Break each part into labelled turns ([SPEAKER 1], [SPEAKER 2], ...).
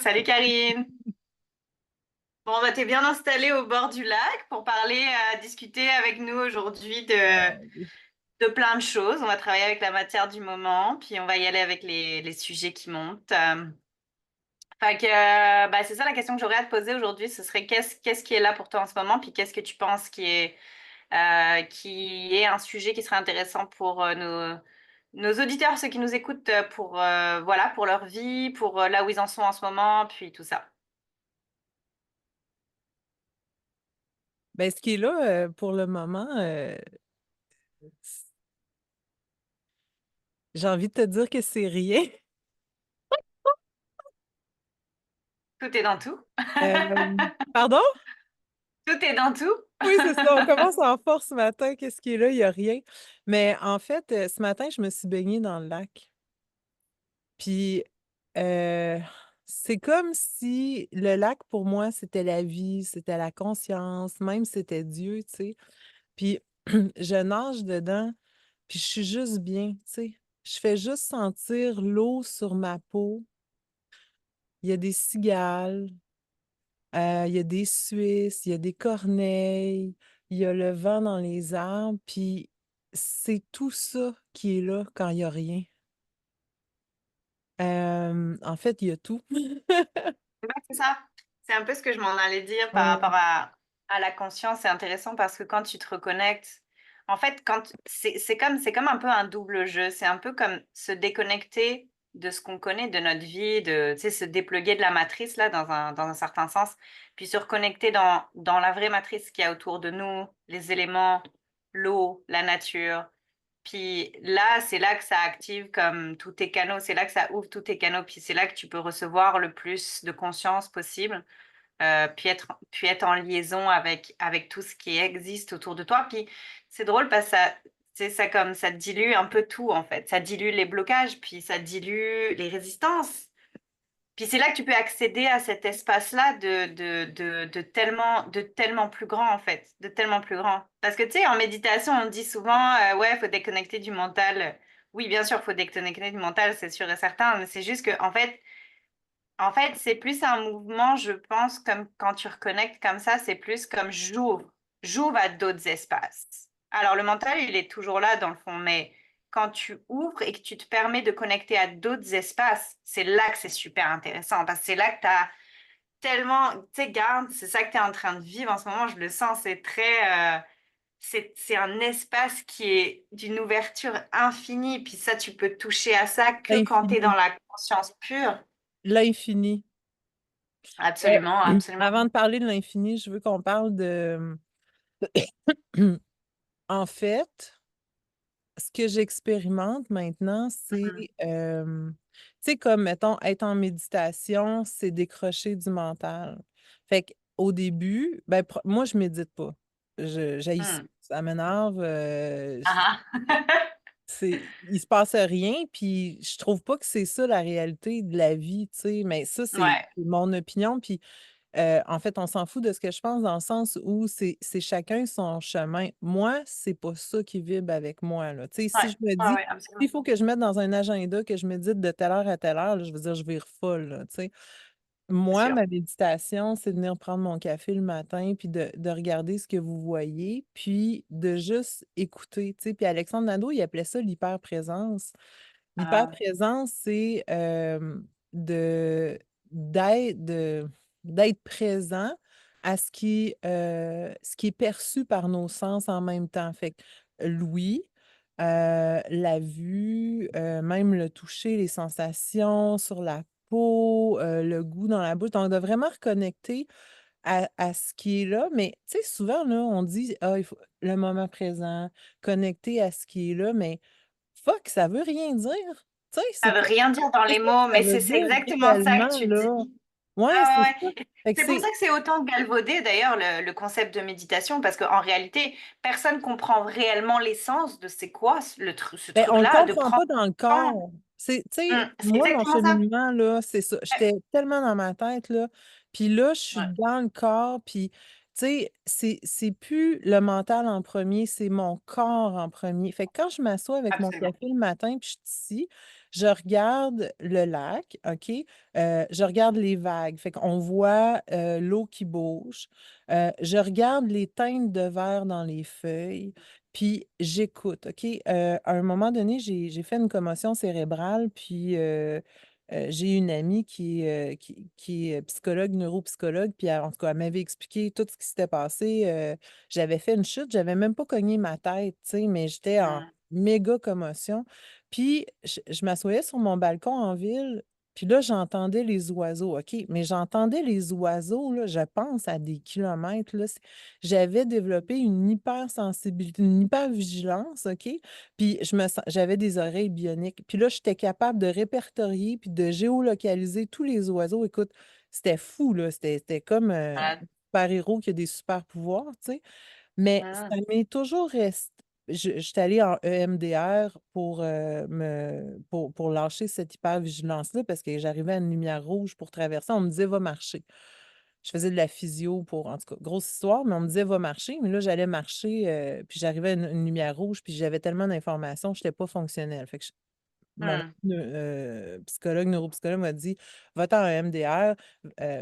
[SPEAKER 1] Salut Karine. Bon, bah, t'es bien installée au bord du lac pour parler, discuter avec nous aujourd'hui
[SPEAKER 2] Ah, oui.
[SPEAKER 1] de plein de choses. On va travailler avec la matière du moment, puis on va y aller avec les sujets qui montent. Bah, c'est ça la question que j'aurais à te poser aujourd'hui. Ce serait qu'est-ce qui est là pour toi en ce moment, puis qu'est-ce que tu penses qui est un sujet qui serait intéressant pour nos auditeurs, ceux qui nous écoutent, pour, voilà, pour leur vie, pour là où ils en sont en ce moment, puis tout ça.
[SPEAKER 2] Ben, ce qui est là pour le moment, j'ai envie de te dire que c'est rien.
[SPEAKER 1] Tout est dans tout.
[SPEAKER 2] Pardon?
[SPEAKER 1] Tout est dans tout.
[SPEAKER 2] Oui, c'est ça. On commence en force ce matin. Qu'est-ce qui est là? Il n'y a rien. Mais en fait, ce matin, je me suis baignée dans le lac. Puis, euh, c'est comme si le lac, pour moi, c'était la vie, c'était la conscience, même c'était Dieu, tu sais. Puis, je nage dedans, puis je suis juste bien, tu sais. Je fais juste sentir l'eau sur ma peau. Il y a des cigales, il y a des Suisses, il y a des corneilles, il y a le vent dans les arbres, puis c'est tout ça qui est là quand il n'y a rien. En fait, il y a tout.
[SPEAKER 1] Ouais, c'est ça. C'est un peu ce que je m'en allais dire par
[SPEAKER 2] Ouais.
[SPEAKER 1] rapport à la conscience. C'est intéressant parce que quand tu te reconnectes, en fait, c'est comme un peu un double jeu. C'est un peu comme se déconnecter de ce qu'on connaît de notre vie, tu sais, se dépluguer de la matrice, là, dans un certain sens, puis se reconnecter dans la vraie matrice qu'il y a autour de nous, les éléments, l'eau, la nature. Puis là, c'est là que ça active comme tous tes canaux, c'est là que ça ouvre tous tes canaux, puis c'est là que tu peux recevoir le plus de conscience possible, puis être en liaison avec tout ce qui existe autour de toi. Puis c'est drôle parce que ça dilue un peu tout en fait. Ça dilue les blocages, puis ça dilue les résistances. Puis c'est là que tu peux accéder à cet espace-là de tellement plus grand, en fait, de tellement plus grand. Parce que, tu sais, en méditation, on dit souvent, ouais, il faut déconnecter du mental. Oui, bien sûr, il faut déconnecter du mental, c'est sûr et certain, mais c'est juste que, en fait, c'est plus un mouvement, je pense, comme quand tu reconnectes comme ça, c'est plus comme j'ouvre à d'autres espaces. Alors, le mental, il est toujours là dans le fond, mais quand tu ouvres et que tu te permets de connecter à d'autres espaces, c'est là que c'est super intéressant, parce que c'est là que tu as tellement, tu sais, garde, c'est ça que tu es en train de vivre en ce moment, je le sens, c'est très, c'est un espace qui est d'une ouverture infinie, puis ça, tu peux toucher à ça que quand tu es dans
[SPEAKER 2] L'infini.
[SPEAKER 1] la conscience pure.
[SPEAKER 2] L'infini.
[SPEAKER 1] Absolument, absolument.
[SPEAKER 2] Avant de parler de l'infini, je veux qu'on parle de... En fait, ce que j'expérimente maintenant, c'est,
[SPEAKER 1] Mhm.
[SPEAKER 2] tu sais, comme, mettons, être en méditation, c'est décrocher du mental. Fait qu'au début, ben, moi, je médite pas. J'haïs ça.
[SPEAKER 1] Hmm.
[SPEAKER 2] Ça m'énerve.
[SPEAKER 1] Ah ah.
[SPEAKER 2] Il se passe rien, puis je trouve pas que c'est ça la réalité de la vie, tu sais. Mais ça, c'est
[SPEAKER 1] Ouais,
[SPEAKER 2] mon opinion, puis en fait, on s'en fout de ce que je pense dans le sens où c'est chacun son chemin. Moi, c'est pas ça qui vibre avec moi, là. Tu sais, si
[SPEAKER 1] ouais,
[SPEAKER 2] je me
[SPEAKER 1] ouais,
[SPEAKER 2] dis,
[SPEAKER 1] ouais,
[SPEAKER 2] il
[SPEAKER 1] absolument.
[SPEAKER 2] faut que je mette dans un agenda que je médite de telle heure à telle heure, là, je veux dire, je vais folle, là, tu sais.
[SPEAKER 1] C'est
[SPEAKER 2] Moi,
[SPEAKER 1] sûr.
[SPEAKER 2] ma méditation, c'est de venir prendre mon café le matin, puis de regarder ce que vous voyez, puis de juste écouter, tu sais. Puis Alexandre Nadeau, il appelait ça l'hyperprésence.
[SPEAKER 1] Ah,
[SPEAKER 2] L'hyperprésence, c'est de, d'être, de- d'être présent à ce qui est perçu par nos sens en même temps. Fait que l'ouïe, la vue, même le toucher, les sensations sur la peau, le goût dans la bouche. Donc, de vraiment reconnecter à ce qui est là. Mais, tu sais, souvent, là, on dit, ah, il faut le moment présent, connecter à ce qui est là, mais fuck, ça veut rien dire. Tu sais,
[SPEAKER 1] ça veut rien dire dans
[SPEAKER 2] c'est
[SPEAKER 1] les
[SPEAKER 2] ça que
[SPEAKER 1] mots,
[SPEAKER 2] ça
[SPEAKER 1] mais
[SPEAKER 2] veut
[SPEAKER 1] c'est
[SPEAKER 2] dire
[SPEAKER 1] exactement ça que
[SPEAKER 2] réellement,
[SPEAKER 1] tu
[SPEAKER 2] là.
[SPEAKER 1] dis.
[SPEAKER 2] Ouais,
[SPEAKER 1] Ah
[SPEAKER 2] c'est
[SPEAKER 1] ouais,
[SPEAKER 2] ça.
[SPEAKER 1] ouais.
[SPEAKER 2] Fait que
[SPEAKER 1] C'est pour ça
[SPEAKER 2] c'est.
[SPEAKER 1] que c'est autant galvaudé d'ailleurs le concept de méditation, parce qu'en réalité, personne comprend réellement l'essence de c'est quoi ce
[SPEAKER 2] Ben, on le
[SPEAKER 1] truc-là, de
[SPEAKER 2] comprend
[SPEAKER 1] prendre
[SPEAKER 2] pas dans le
[SPEAKER 1] le temps.
[SPEAKER 2] corps. Tu sais,
[SPEAKER 1] C'est
[SPEAKER 2] moi, mon
[SPEAKER 1] exactement ça.
[SPEAKER 2] cheminement, là, c'est ça.
[SPEAKER 1] Ouais,
[SPEAKER 2] J'étais tellement dans ma tête, là. Puis là, je suis
[SPEAKER 1] ouais,
[SPEAKER 2] dans le corps. Puis, tu sais, c'est plus le mental en premier, c'est mon corps en premier. Fait que quand je m'assois avec mon
[SPEAKER 1] absolument.
[SPEAKER 2] café le matin, puis je suis ici, Je regarde le lac, OK? Je regarde les vagues. Fait qu'on voit l'eau qui bouge. Je regarde les teintes de verre dans les feuilles. Puis j'écoute, OK? À un moment donné, j'ai fait une commotion cérébrale, puis j'ai une amie qui est psychologue, neuropsychologue, puis en tout cas, elle m'avait expliqué tout ce qui s'était passé. J'avais fait une chute, j'avais même pas cogné ma tête, tu sais, mais j'étais en
[SPEAKER 1] Mm.
[SPEAKER 2] méga commotion. Puis je m'assoyais sur mon balcon en ville, puis là, j'entendais les oiseaux, OK? Mais j'entendais les oiseaux, là, je pense à des kilomètres, là. J'avais développé une hypersensibilité, une hypervigilance, OK? Puis j'avais des oreilles bioniques. Puis là, j'étais capable de répertorier puis de géolocaliser tous les oiseaux. Écoute, c'était fou, là. C'était comme un
[SPEAKER 1] Malade.
[SPEAKER 2] super-héros qui a des super-pouvoirs, tu sais. Mais ça
[SPEAKER 1] Mm.
[SPEAKER 2] m'est toujours resté. J'étais allée en EMDR pour lâcher cette hypervigilance-là parce que j'arrivais à une lumière rouge pour traverser. On me disait, va marcher. Je faisais de la physio pour, en tout cas, grosse histoire, mais on me disait, va marcher. Mais là, j'allais marcher, puis j'arrivais à une lumière rouge, puis j'avais tellement d'informations, je n'étais pas fonctionnelle. Fait que mon
[SPEAKER 1] Mm.
[SPEAKER 2] psychologue, neuropsychologue m'a dit, va-t'en un MDR.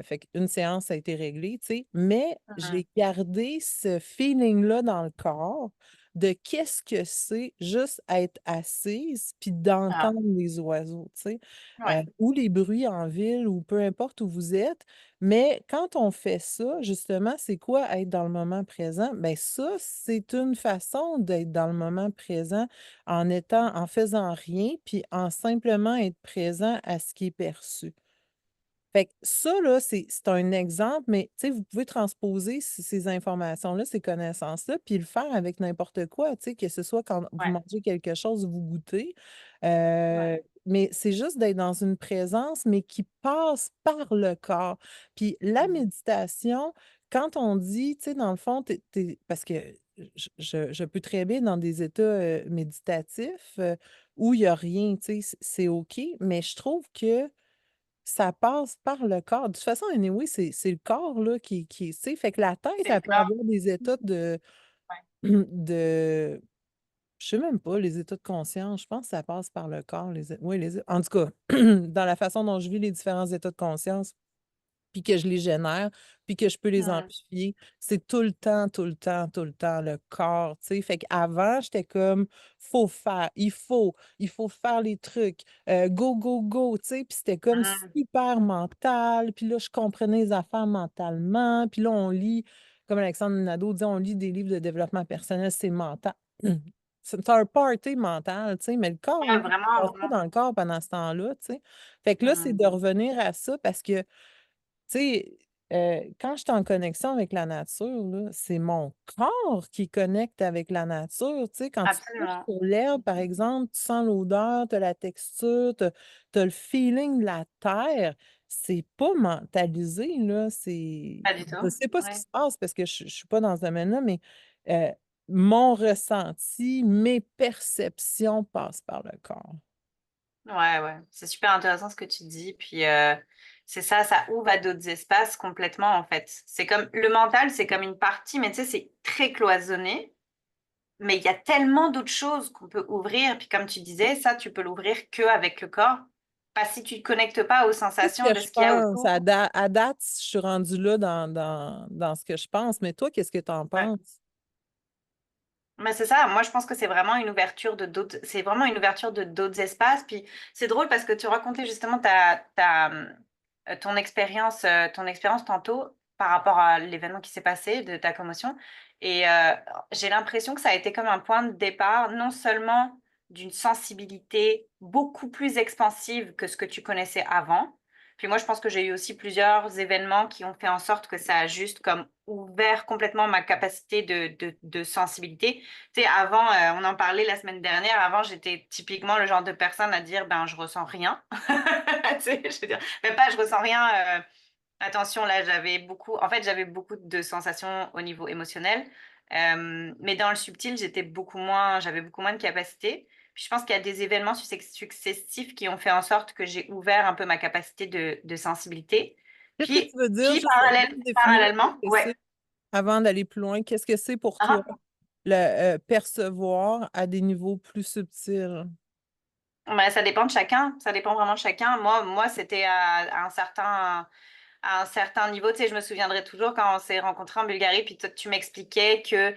[SPEAKER 2] Fait qu'une séance a été réglée, tu sais. Mais
[SPEAKER 1] Mm.
[SPEAKER 2] j'ai gardé ce feeling-là dans le corps de qu'est-ce que c'est juste être assise puis
[SPEAKER 1] Ah,
[SPEAKER 2] d'entendre les oiseaux, tu sais,
[SPEAKER 1] ouais.
[SPEAKER 2] ou les bruits en ville ou peu importe où vous êtes. Mais quand on fait ça, justement, c'est quoi être dans le moment présent? Bien, ça, c'est une façon d'être dans le moment présent en faisant rien, puis en simplement être présent à ce qui est perçu. Fait que ça, là, c'est un exemple, mais tu sais, vous pouvez transposer ces informations-là, ces connaissances-là, puis le faire avec n'importe quoi, tu sais, que ce soit quand vous
[SPEAKER 1] Ouais.
[SPEAKER 2] mangez quelque chose, vous goûtez.
[SPEAKER 1] Ouais.
[SPEAKER 2] Mais c'est juste d'être dans une présence, mais qui passe par le corps. Puis la
[SPEAKER 1] Mm.
[SPEAKER 2] méditation, quand on dit, tu sais, dans le fond, parce que je peux très bien dans des états méditatifs où il n'y a rien, tu sais, c'est OK, mais je trouve que ça passe par le corps. De toute façon, anyway, c'est le corps là, tu sais, fait que la tête,
[SPEAKER 1] C'est
[SPEAKER 2] elle peut
[SPEAKER 1] clair.
[SPEAKER 2] avoir des états
[SPEAKER 1] Ouais.
[SPEAKER 2] de, je sais même pas, les états de conscience. Je pense que ça passe par le corps. Oui, en tout cas, dans la façon dont je vis les différents états de conscience, puis que je les génère, puis que je peux les
[SPEAKER 1] Mm.
[SPEAKER 2] amplifier. C'est tout le temps, tout le temps, tout le temps le corps, tu sais. Fait qu'avant, j'étais comme, faut faire, il faut faire les trucs, go, go, go, tu sais. Puis c'était comme
[SPEAKER 1] Mm.
[SPEAKER 2] super mental. Puis là, je comprenais les affaires mentalement. Puis là, on lit, comme Alexandre Nadeau dit, on lit des livres de développement personnel, c'est mental. C'est un party mental, tu sais, mais le corps,
[SPEAKER 1] Ouais,
[SPEAKER 2] là, tu ne
[SPEAKER 1] vraiment,
[SPEAKER 2] passes pas
[SPEAKER 1] vraiment.
[SPEAKER 2] dans le corps pendant ce temps-là, tu sais. Fait que là, c'est
[SPEAKER 1] Mm.
[SPEAKER 2] de revenir à ça parce que tu sais, quand je suis en connexion avec la nature, là, c'est mon corps qui connecte avec la nature. Tu sais, quand tu touches
[SPEAKER 1] Absolument.
[SPEAKER 2] sur l'herbe, par exemple, tu sens l'odeur, tu as la texture, tu as le feeling de la terre. C'est pas mentalisé, là.
[SPEAKER 1] Pas du
[SPEAKER 2] Je
[SPEAKER 1] tout.
[SPEAKER 2] sais pas ce qui
[SPEAKER 1] Ouais.
[SPEAKER 2] se passe parce que je ne suis pas dans ce domaine-là, mais euh, mon ressenti, mes perceptions passent par le corps.
[SPEAKER 1] Ouais, ouais. C'est super intéressant ce que tu dis. Puis c'est ça, ça ouvre à d'autres espaces complètement en fait. C'est comme le mental, c'est comme une partie, mais tu sais, c'est très cloisonné. Mais il y a tellement d'autres choses qu'on peut ouvrir. Puis comme tu disais, ça, tu peux l'ouvrir que avec le corps. Pas si tu ne te connectes pas aux
[SPEAKER 2] Qu'est-ce
[SPEAKER 1] sensations
[SPEAKER 2] que
[SPEAKER 1] de
[SPEAKER 2] je
[SPEAKER 1] ce qu'il y a
[SPEAKER 2] pense?
[SPEAKER 1] autour.
[SPEAKER 2] À date, je suis rendue là dans ce que je pense. Mais toi, qu'est-ce que tu en
[SPEAKER 1] Ouais.
[SPEAKER 2] penses?
[SPEAKER 1] Mais c'est ça, moi je pense que c'est vraiment une ouverture de d'autres, c'est vraiment une ouverture de d'autres espaces. Puis c'est drôle parce que tu racontais justement ton expérience tantôt par rapport à l'événement qui s'est passé, de ta commotion. Et j'ai l'impression que ça a été comme un point de départ, non seulement d'une sensibilité beaucoup plus expansive que ce que tu connaissais avant. Puis moi, je pense que j'ai eu aussi plusieurs événements qui ont fait en sorte que ça a juste comme ouvert complètement ma capacité de sensibilité. Tu sais, avant, on en parlait la semaine dernière, avant, j'étais typiquement le genre de personne à dire, ben, je ressens rien. Tu sais, je veux dire, même pas, je ressens rien. Attention, là, j'avais beaucoup de sensations au niveau émotionnel. Mais dans le subtil, j'avais beaucoup moins de capacité. Puis je pense qu'il y a des événements successifs qui ont fait en sorte que j'ai ouvert un peu ma capacité de sensibilité.
[SPEAKER 2] Qu'est-ce que tu veux dire?
[SPEAKER 1] Puis
[SPEAKER 2] Juste définir
[SPEAKER 1] parallèlement,
[SPEAKER 2] qu'est-ce que
[SPEAKER 1] ouais.
[SPEAKER 2] c'est avant d'aller plus loin. Qu'est-ce que c'est pour toi,
[SPEAKER 1] Ah,
[SPEAKER 2] le percevoir à des niveaux plus subtils?
[SPEAKER 1] Ouais, ça dépend de chacun, ça dépend vraiment de chacun. Moi c'était à un certain niveau. Tu sais, je me souviendrai toujours quand on s'est rencontrés en Bulgarie, puis toi, tu m'expliquais que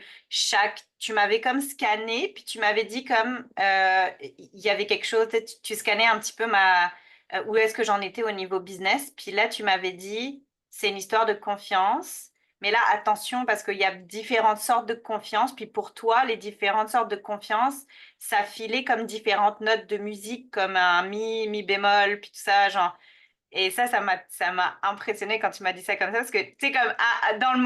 [SPEAKER 1] tu m'avais comme scanné, puis tu m'avais dit comme, il y avait quelque chose, tu scannais un petit peu où est-ce que j'en étais au niveau business, puis là, tu m'avais dit, c'est une histoire de confiance. Mais là, attention, parce qu'il y a différentes sortes de confiance. Puis pour toi, les différentes sortes de confiance, ça filait comme différentes notes de musique, comme un mi bémol, puis tout ça, genre. Et ça m'a impressionné quand tu m'as dit ça comme ça, parce que tu sais, comme dans le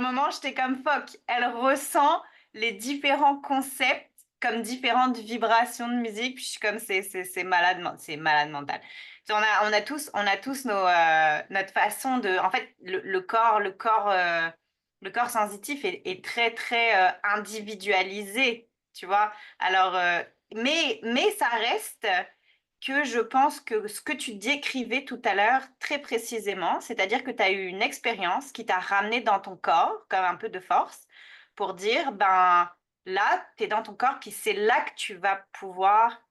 [SPEAKER 1] moment, j'étais comme fuck. Elle ressent les différents concepts comme différentes vibrations de musique. Puis je suis comme c'est malade mental. Tu sais, on a tous notre façon de, en fait, le corps sensitif est très individualisé, tu vois. Alors, mais ça reste que je pense que ce que tu décrivais tout à l'heure très précisément, c'est-à-dire que tu as eu une expérience qui t'a ramené dans ton corps, comme un peu de force, pour dire, ben là, tu es dans ton corps, puis c'est là que tu vas pouvoir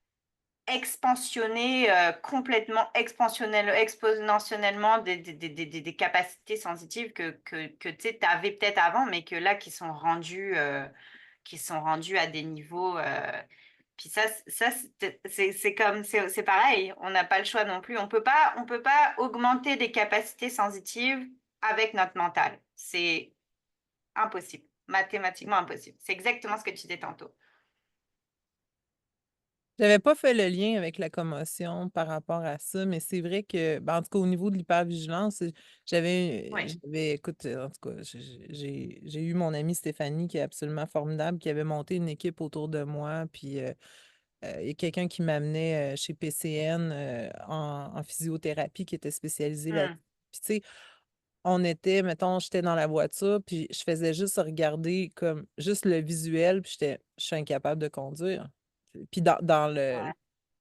[SPEAKER 1] expansionner complètement, exponentiellement des capacités sensitives que tu avais peut-être avant, mais que là, qui sont rendues à des niveaux. Puis c'est pareil, on n'a pas le choix non plus. On peut pas augmenter des capacités sensitives avec notre mental. C'est impossible, mathématiquement impossible. C'est exactement ce que tu disais tantôt.
[SPEAKER 2] J'avais pas fait le lien avec la commotion par rapport à ça, mais c'est vrai que, ben, en tout cas, au niveau de l'hypervigilance,
[SPEAKER 1] Oui.
[SPEAKER 2] écoute, en tout cas, j'ai eu mon amie Stéphanie qui est absolument formidable, qui avait monté une équipe autour de moi, puis il y a quelqu'un qui m'amenait chez PCN en physiothérapie qui était spécialisé là.
[SPEAKER 1] Hmm.
[SPEAKER 2] Puis, tu sais, mettons, j'étais dans la voiture, puis je faisais juste regarder comme juste le visuel, puis je suis incapable de conduire. Puis dans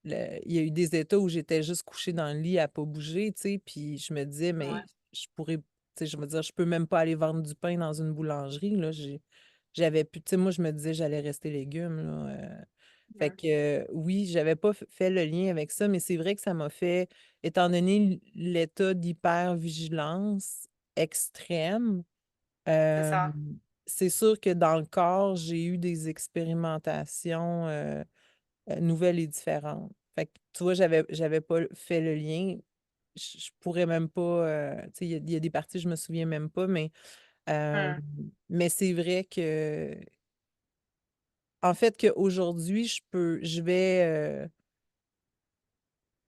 [SPEAKER 1] Ouais,
[SPEAKER 2] il y a eu des états où j'étais juste couchée dans le lit à pas bouger, tu sais, puis je me disais, mais
[SPEAKER 1] ouais,
[SPEAKER 2] je pourrais, tu sais, je me dire, je peux même pas aller vendre du pain dans une boulangerie, là. J'avais plus, tu sais, moi, je me disais, j'allais rester légumes, là. Fait
[SPEAKER 1] hmm.
[SPEAKER 2] que, oui, j'avais pas fait le lien avec ça, mais c'est vrai que ça m'a fait, étant donné l'état d'hypervigilance extrême,
[SPEAKER 1] C'est
[SPEAKER 2] euh,
[SPEAKER 1] ça.
[SPEAKER 2] c'est sûr que dans le corps, j'ai eu des expérimentations nouvelles et différentes. Fait que, tu vois, j'avais pas fait le lien. Je pourrais même pas, tu sais, il y a des parties, je me souviens même pas, euh,
[SPEAKER 1] Hmm.
[SPEAKER 2] mais c'est vrai que, en fait, qu'aujourd'hui, je vais,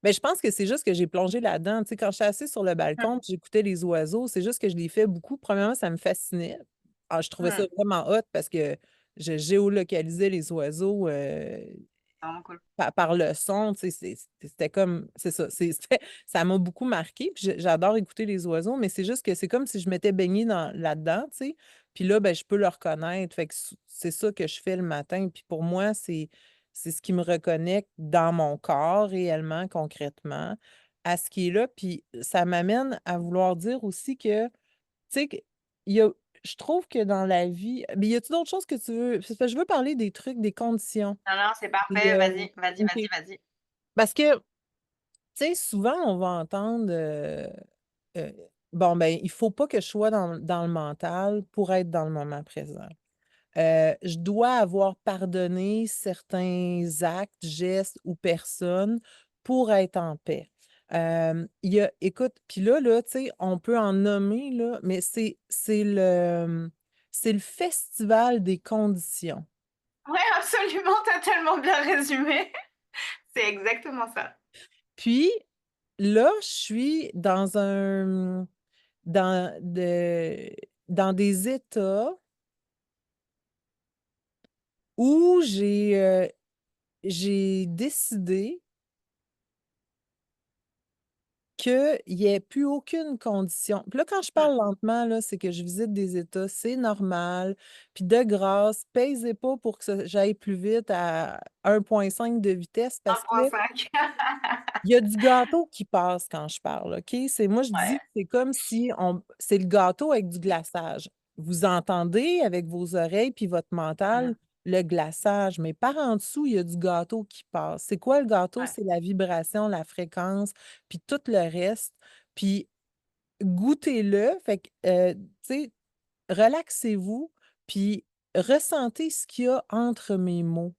[SPEAKER 2] ben, je pense que c'est juste que j'ai plongé là-dedans. Tu sais, quand je suis assise sur le
[SPEAKER 1] Hmm.
[SPEAKER 2] balcon, puis j'écoutais les oiseaux, c'est juste que je les fais beaucoup. Premièrement, ça me fascinait. Ah, je trouvais ça
[SPEAKER 1] Hmm.
[SPEAKER 2] vraiment hot parce que je géolocalisais les oiseaux
[SPEAKER 1] C'est vraiment cool.
[SPEAKER 2] par le son. Tu sais, c'était comme, c'est ça. Ça m'a beaucoup marqué. Puis j'adore écouter les oiseaux, mais c'est juste que c'est comme si je m'étais baignée là-dedans, tu sais. Puis là, ben, je peux le reconnaître. Fait que c'est ça que je fais le matin. Puis pour moi, c'est ce qui me reconnecte dans mon corps réellement, concrètement, à ce qui est là. Puis ça m'amène à vouloir dire aussi que, tu sais, il y a, je trouve que dans la vie, mais y a-t-il d'autres choses que tu veux? Parce que je veux parler des trucs, des conditions.
[SPEAKER 1] Non, non, c'est
[SPEAKER 2] Et,
[SPEAKER 1] parfait.
[SPEAKER 2] OK.
[SPEAKER 1] Vas-y.
[SPEAKER 2] Parce que, tu sais, souvent, on va entendre, euh, bon, ben, il faut pas que je sois dans le mental pour être dans le moment présent. Je dois avoir pardonné certains actes, gestes ou personnes pour être en paix. Écoute, puis là, tu sais, on peut en nommer, là, mais c'est le festival des conditions.
[SPEAKER 1] Ouais, absolument, t'as tellement bien résumé. C'est exactement ça.
[SPEAKER 2] Puis là, je suis dans, dans des états où j'ai décidé qu'il n'y ait plus aucune condition. Puis là, quand je
[SPEAKER 1] Hmm.
[SPEAKER 2] parle lentement, là, c'est que je visite des États, c'est normal. Puis de grâce, pèsez pas pour que j'aille plus vite à 1,5 de vitesse parce que
[SPEAKER 1] 1,5.
[SPEAKER 2] il y a du gâteau qui passe quand je parle, OK? Moi, je dis
[SPEAKER 1] Ouais.
[SPEAKER 2] que c'est comme si c'est le gâteau avec du glaçage. Vous entendez avec vos oreilles puis votre mental
[SPEAKER 1] Hmm.
[SPEAKER 2] le glaçage, mais par en dessous, il y a du gâteau qui passe. C'est quoi le gâteau?
[SPEAKER 1] Ouais.
[SPEAKER 2] C'est la vibration, la fréquence, puis tout le reste. Puis goûtez-le. Fait que, tu sais, relaxez-vous, puis ressentez ce qu'il y a entre mes mots.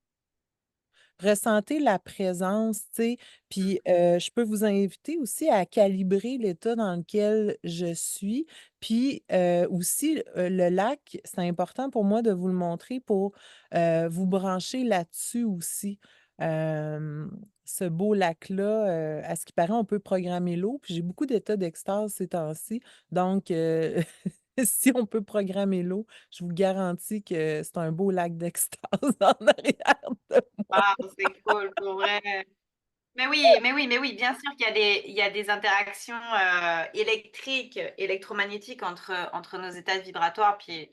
[SPEAKER 2] Ressentez la présence, tu sais, puis je peux vous inviter aussi à calibrer l'état dans lequel je suis. Puis aussi, le lac, c'est important pour moi de vous le montrer pour vous brancher là-dessus aussi. Ce beau lac-là, à ce qui paraît, on peut programmer l'eau. Puis j'ai beaucoup d'états d'extase ces temps-ci. Donc, si on peut programmer l'eau, je vous garantis que c'est un beau lac d'extase en arrière de moi.
[SPEAKER 1] Waouh, c'est cool, pour vrai. Mais oui, bien sûr qu'il y a il y a des interactions électriques, électromagnétiques entre nos états vibratoires, puis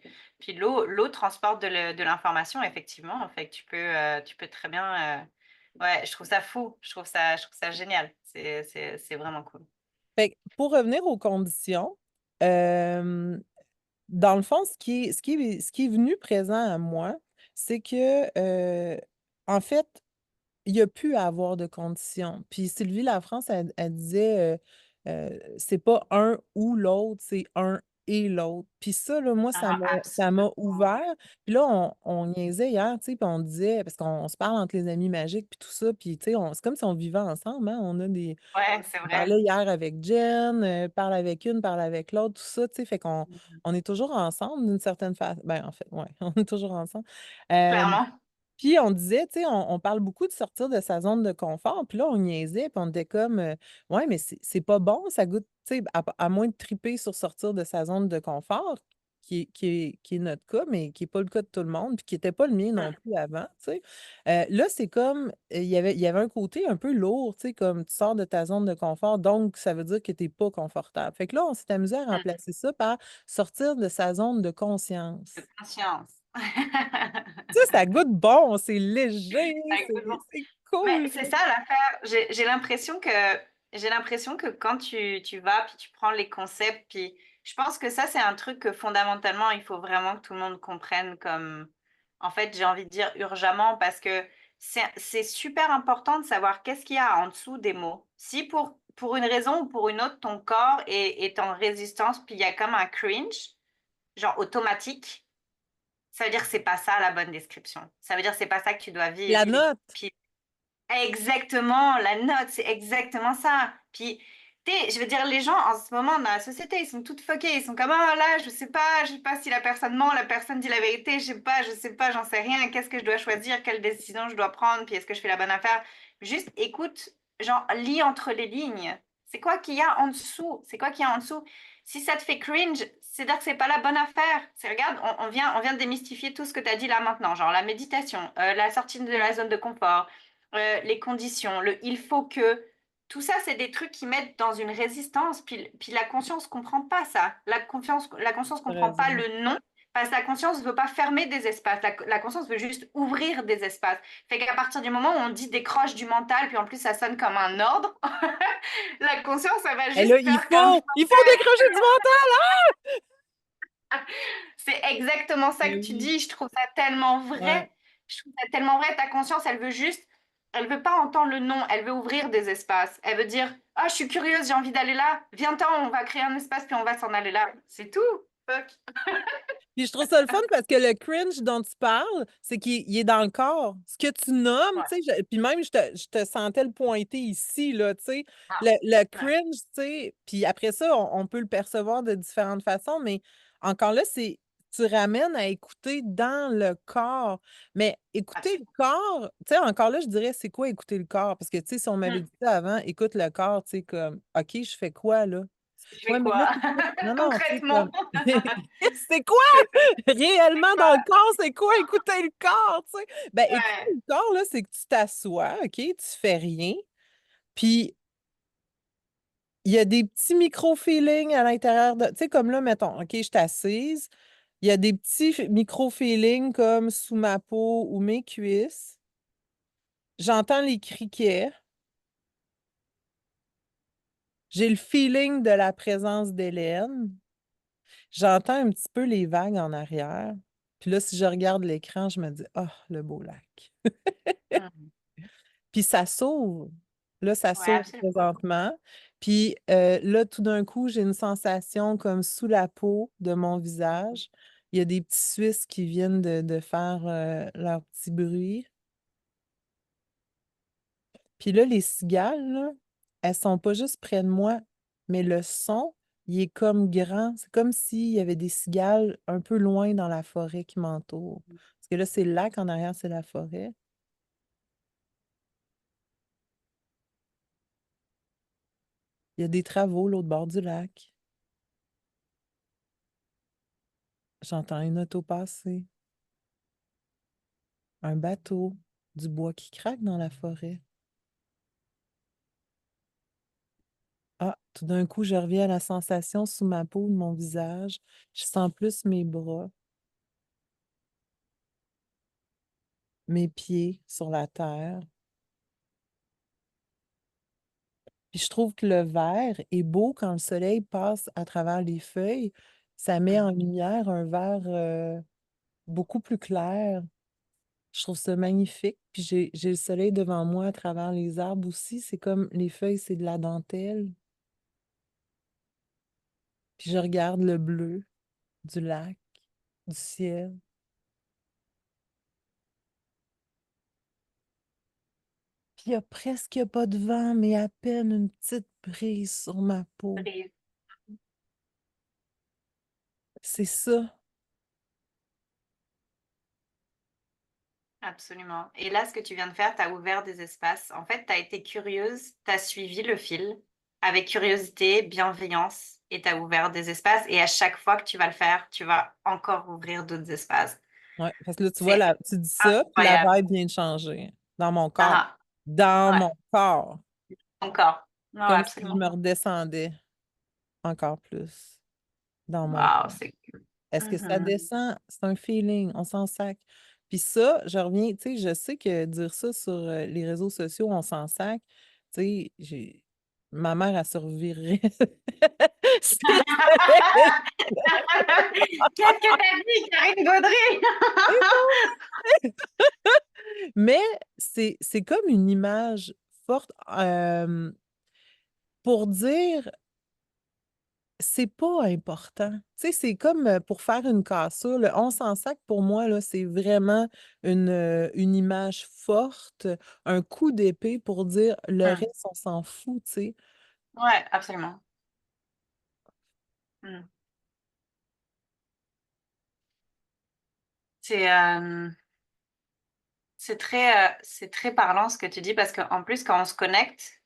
[SPEAKER 1] l'eau transporte de l'information, effectivement. En fait, tu peux très bien. Ouais, je trouve ça fou, je trouve ça génial. C'est vraiment cool.
[SPEAKER 2] Fait que pour revenir aux conditions, hem, dans le fond, ce qui est venu présent à moi, c'est que, en fait, il y a pu avoir de conditions. Puis Sylvie Lafrance, elle disait, c'est pas un ou l'autre, c'est un et l'autre. Puis ça, là, moi,
[SPEAKER 1] Ah,
[SPEAKER 2] ça m'a
[SPEAKER 1] absolument.
[SPEAKER 2] ouvert. Puis là, on niaisait hier, tu sais, puis on disait parce qu'on se parle entre les amis magiques puis tout ça, puis tu sais, on c'est comme si on vivait ensemble, hein.
[SPEAKER 1] Ouais, c'est
[SPEAKER 2] On
[SPEAKER 1] vrai.
[SPEAKER 2] parlait hier avec Jen, parle avec une, parle avec l'autre, tout ça, tu sais, fait qu'on on est toujours ensemble d'une certaine façon. Ben, en fait, ouais, on est toujours ensemble. Hem
[SPEAKER 1] Clairement.
[SPEAKER 2] Puis on disait, tu sais, on parle beaucoup de sortir de sa zone de confort, puis là, on niaisait, puis on était comme, «Ouais, mais c'est pas bon, ça goûte» tu sais, à moins de triper sur sortir de sa zone de confort, qui est notre cas, mais qui est pas le cas de tout le monde, puis qui était pas le mien non
[SPEAKER 1] Mm.
[SPEAKER 2] plus avant, tu sais. Là, c'est comme, il y avait un côté un peu lourd, tu sais, comme tu sors de ta zone de confort, donc ça veut dire que tu es pas confortable. Fait que là, on s'est amusé à
[SPEAKER 1] Mm.
[SPEAKER 2] remplacer ça par sortir de sa zone de
[SPEAKER 1] De
[SPEAKER 2] conscience.
[SPEAKER 1] conscience.
[SPEAKER 2] Tu sais, ça goûte bon, c'est léger,
[SPEAKER 1] Exactement.
[SPEAKER 2] c'est
[SPEAKER 1] Mais
[SPEAKER 2] cool.
[SPEAKER 1] c'est ça l'affaire. J'ai l'impression que quand tu vas puis tu prends les concepts puis je pense que ça c'est un truc que fondamentalement il faut vraiment que tout le monde comprenne comme en fait j'ai envie de dire urgemment parce que c'est super important de savoir qu'est-ce qu'il y a en dessous des mots. Si pour une raison ou pour une autre ton corps est en résistance puis il y a comme un cringe genre automatique, ça veut dire que c'est pas ça la bonne description. Ça veut dire que c'est pas ça que tu dois vivre.
[SPEAKER 2] La note.
[SPEAKER 1] Puis exactement, la note, c'est exactement ça. Puis, tu sais, je veux dire, les gens en ce moment dans la société, ils sont toutes fuckés. Ils sont comme, oh là, je sais pas si la personne ment, la personne dit la vérité, je sais pas, j'en sais rien. Qu'est-ce que je dois choisir, quelle décision je dois prendre, puis est-ce que je fais la bonne affaire? Juste écoute, genre, lis entre les lignes. C'est quoi qu'il y a en dessous? C'est quoi qu'il y a en dessous? Si ça te fait cringe, c'est-à-dire que c'est pas la bonne affaire. C'est, regarde, on vient de démystifier tout ce que tu as dit là maintenant, genre la méditation, la sortie de la zone de confort, les conditions, le il faut que, tout ça, c'est des trucs qui mettent dans une résistance. Puis la conscience comprend pas ça. La conscience
[SPEAKER 2] T'as
[SPEAKER 1] comprend pas
[SPEAKER 2] raison.
[SPEAKER 1] le non, parce que la conscience veut pas fermer des espaces. La conscience veut juste ouvrir des espaces. Fait qu'à partir du moment où on dit décroche du mental, puis en plus ça sonne comme un ordre, la conscience, ça va
[SPEAKER 2] Et là,
[SPEAKER 1] juste faire comme
[SPEAKER 2] il faut décrocher du mental!
[SPEAKER 1] c'est exactement ça
[SPEAKER 2] Mais
[SPEAKER 1] que tu
[SPEAKER 2] oui.
[SPEAKER 1] dis. Je trouve ça tellement
[SPEAKER 2] Ouais.
[SPEAKER 1] vrai. Je trouve ça tellement vrai. Ta conscience, elle veut juste, elle veut pas entendre le non. Elle veut ouvrir des espaces. Elle veut dire, ah, je suis curieuse, j'ai envie d'aller là. Viens-t'en, on va créer un espace puis on va s'en aller là. C'est tout. Fuck.
[SPEAKER 2] Puis je trouve ça le fun parce que le cringe dont tu parles, c'est qu'il est dans le corps. Ce que tu nommes,
[SPEAKER 1] Ouais.
[SPEAKER 2] tu sais, puis même je te sentais le pointer ici, là, tu sais.
[SPEAKER 1] Ah,
[SPEAKER 2] Le
[SPEAKER 1] ouais.
[SPEAKER 2] cringe, tu sais, puis après ça, on peut le percevoir de différentes façons, mais encore là, tu ramènes à écouter dans le corps. Mais écouter le
[SPEAKER 1] Absolument.
[SPEAKER 2] corps, tu sais, encore là, je dirais, c'est quoi écouter le corps? Parce que, tu sais, si on m'avait
[SPEAKER 1] Hmm.
[SPEAKER 2] dit ça avant, écoute le corps, tu sais, comme, OK, je fais quoi, là?
[SPEAKER 1] Je fais
[SPEAKER 2] Ouais, mais là,
[SPEAKER 1] quoi?
[SPEAKER 2] c'est quoi? Non, non, tu sais,
[SPEAKER 1] Concrètement.
[SPEAKER 2] comme, c'est quoi?
[SPEAKER 1] C'est ça. C'est
[SPEAKER 2] Réellement dans le
[SPEAKER 1] quoi?
[SPEAKER 2] corps, c'est quoi écouter le corps, tu sais? Ben, écouter
[SPEAKER 1] Ouais.
[SPEAKER 2] le corps, là, c'est que tu t'assois, OK? Tu fais rien, puis il y a des petits micro-feelings à l'intérieur de tu sais, comme là, mettons, OK, je suis assise, il y a des petits micro-feelings comme sous ma peau ou mes cuisses. J'entends les criquets. J'ai le feeling de la présence d'Hélène. J'entends un petit peu les vagues en arrière. Puis là, si je regarde l'écran, je me dis, ah, le beau lac.
[SPEAKER 1] Mhm.
[SPEAKER 2] Puis ça s'ouvre. Là, ça
[SPEAKER 1] Ouais,
[SPEAKER 2] s'ouvre
[SPEAKER 1] absolument.
[SPEAKER 2] présentement. Puis là, tout d'un coup, j'ai une sensation comme sous la peau de mon visage. Il y a des petits Suisses qui viennent de faire leur petit bruit. Puis là, les cigales, là, elles sont pas juste près de moi, mais le son, il est comme grand. C'est comme s'il y avait des cigales un peu loin dans la forêt qui m'entoure. Parce que là, c'est le lac, en arrière, c'est la forêt. Il y a des travaux l'autre bord du lac. J'entends une auto passer, un bateau, du bois qui craque dans la forêt. Ah, tout d'un coup, je reviens à la sensation sous ma peau de mon visage. Je sens plus mes bras, mes pieds sur la terre. Puis je trouve que le vert est beau quand le soleil passe à travers les feuilles. Ça met en
[SPEAKER 1] Mhm.
[SPEAKER 2] lumière un vert beaucoup plus clair. Je trouve ça magnifique. Puis j'ai le soleil devant moi à travers les arbres aussi. C'est comme les feuilles, c'est de la dentelle. Puis je regarde le bleu du lac, du ciel. Puis il n'y a presque pas de vent, mais à peine une petite brise sur ma peau.
[SPEAKER 1] Brise.
[SPEAKER 2] C'est ça.
[SPEAKER 1] Absolument. Et là, ce que tu viens de faire, tu as ouvert des espaces. En fait, tu as été curieuse, tu as suivi le fil avec curiosité, bienveillance, et tu as ouvert des espaces. Et à chaque fois que tu vas le faire, tu vas encore ouvrir d'autres espaces.
[SPEAKER 2] Ouais, parce que là, tu vois,
[SPEAKER 1] C'est
[SPEAKER 2] tu dis ça, puis la
[SPEAKER 1] incroyable.
[SPEAKER 2] vibe vient de changer dans mon corps.
[SPEAKER 1] Ah,
[SPEAKER 2] Dans
[SPEAKER 1] ah. Ouais,
[SPEAKER 2] mon corps.
[SPEAKER 1] encore. Non,
[SPEAKER 2] Comme si je
[SPEAKER 1] absolument.
[SPEAKER 2] me redescendais encore plus dans mon
[SPEAKER 1] Waouh,
[SPEAKER 2] corps.
[SPEAKER 1] c'est cool.
[SPEAKER 2] Est-ce que ça
[SPEAKER 1] Mhm.
[SPEAKER 2] descend? C'est un feeling, on s'en sac. Puis ça, je reviens, tu sais, je sais que dire ça sur les réseaux sociaux, on s'en sac. Tu sais, ma mère a survécu.
[SPEAKER 1] Qu'est-ce que t'as dit, Karine Baudry?
[SPEAKER 2] Mais c'est comme une image forte pour dire c'est pas important. Tu sais, c'est comme pour faire une cassure. Le on s'en sac, pour moi, là, c'est vraiment une image forte, un coup d'épée pour dire le
[SPEAKER 1] Hmm.
[SPEAKER 2] reste, on s'en fout, tu sais.
[SPEAKER 1] Ouais, absolument. Hmm. C'est c'est très parlant ce que tu dis parce qu'en plus, quand on se connecte,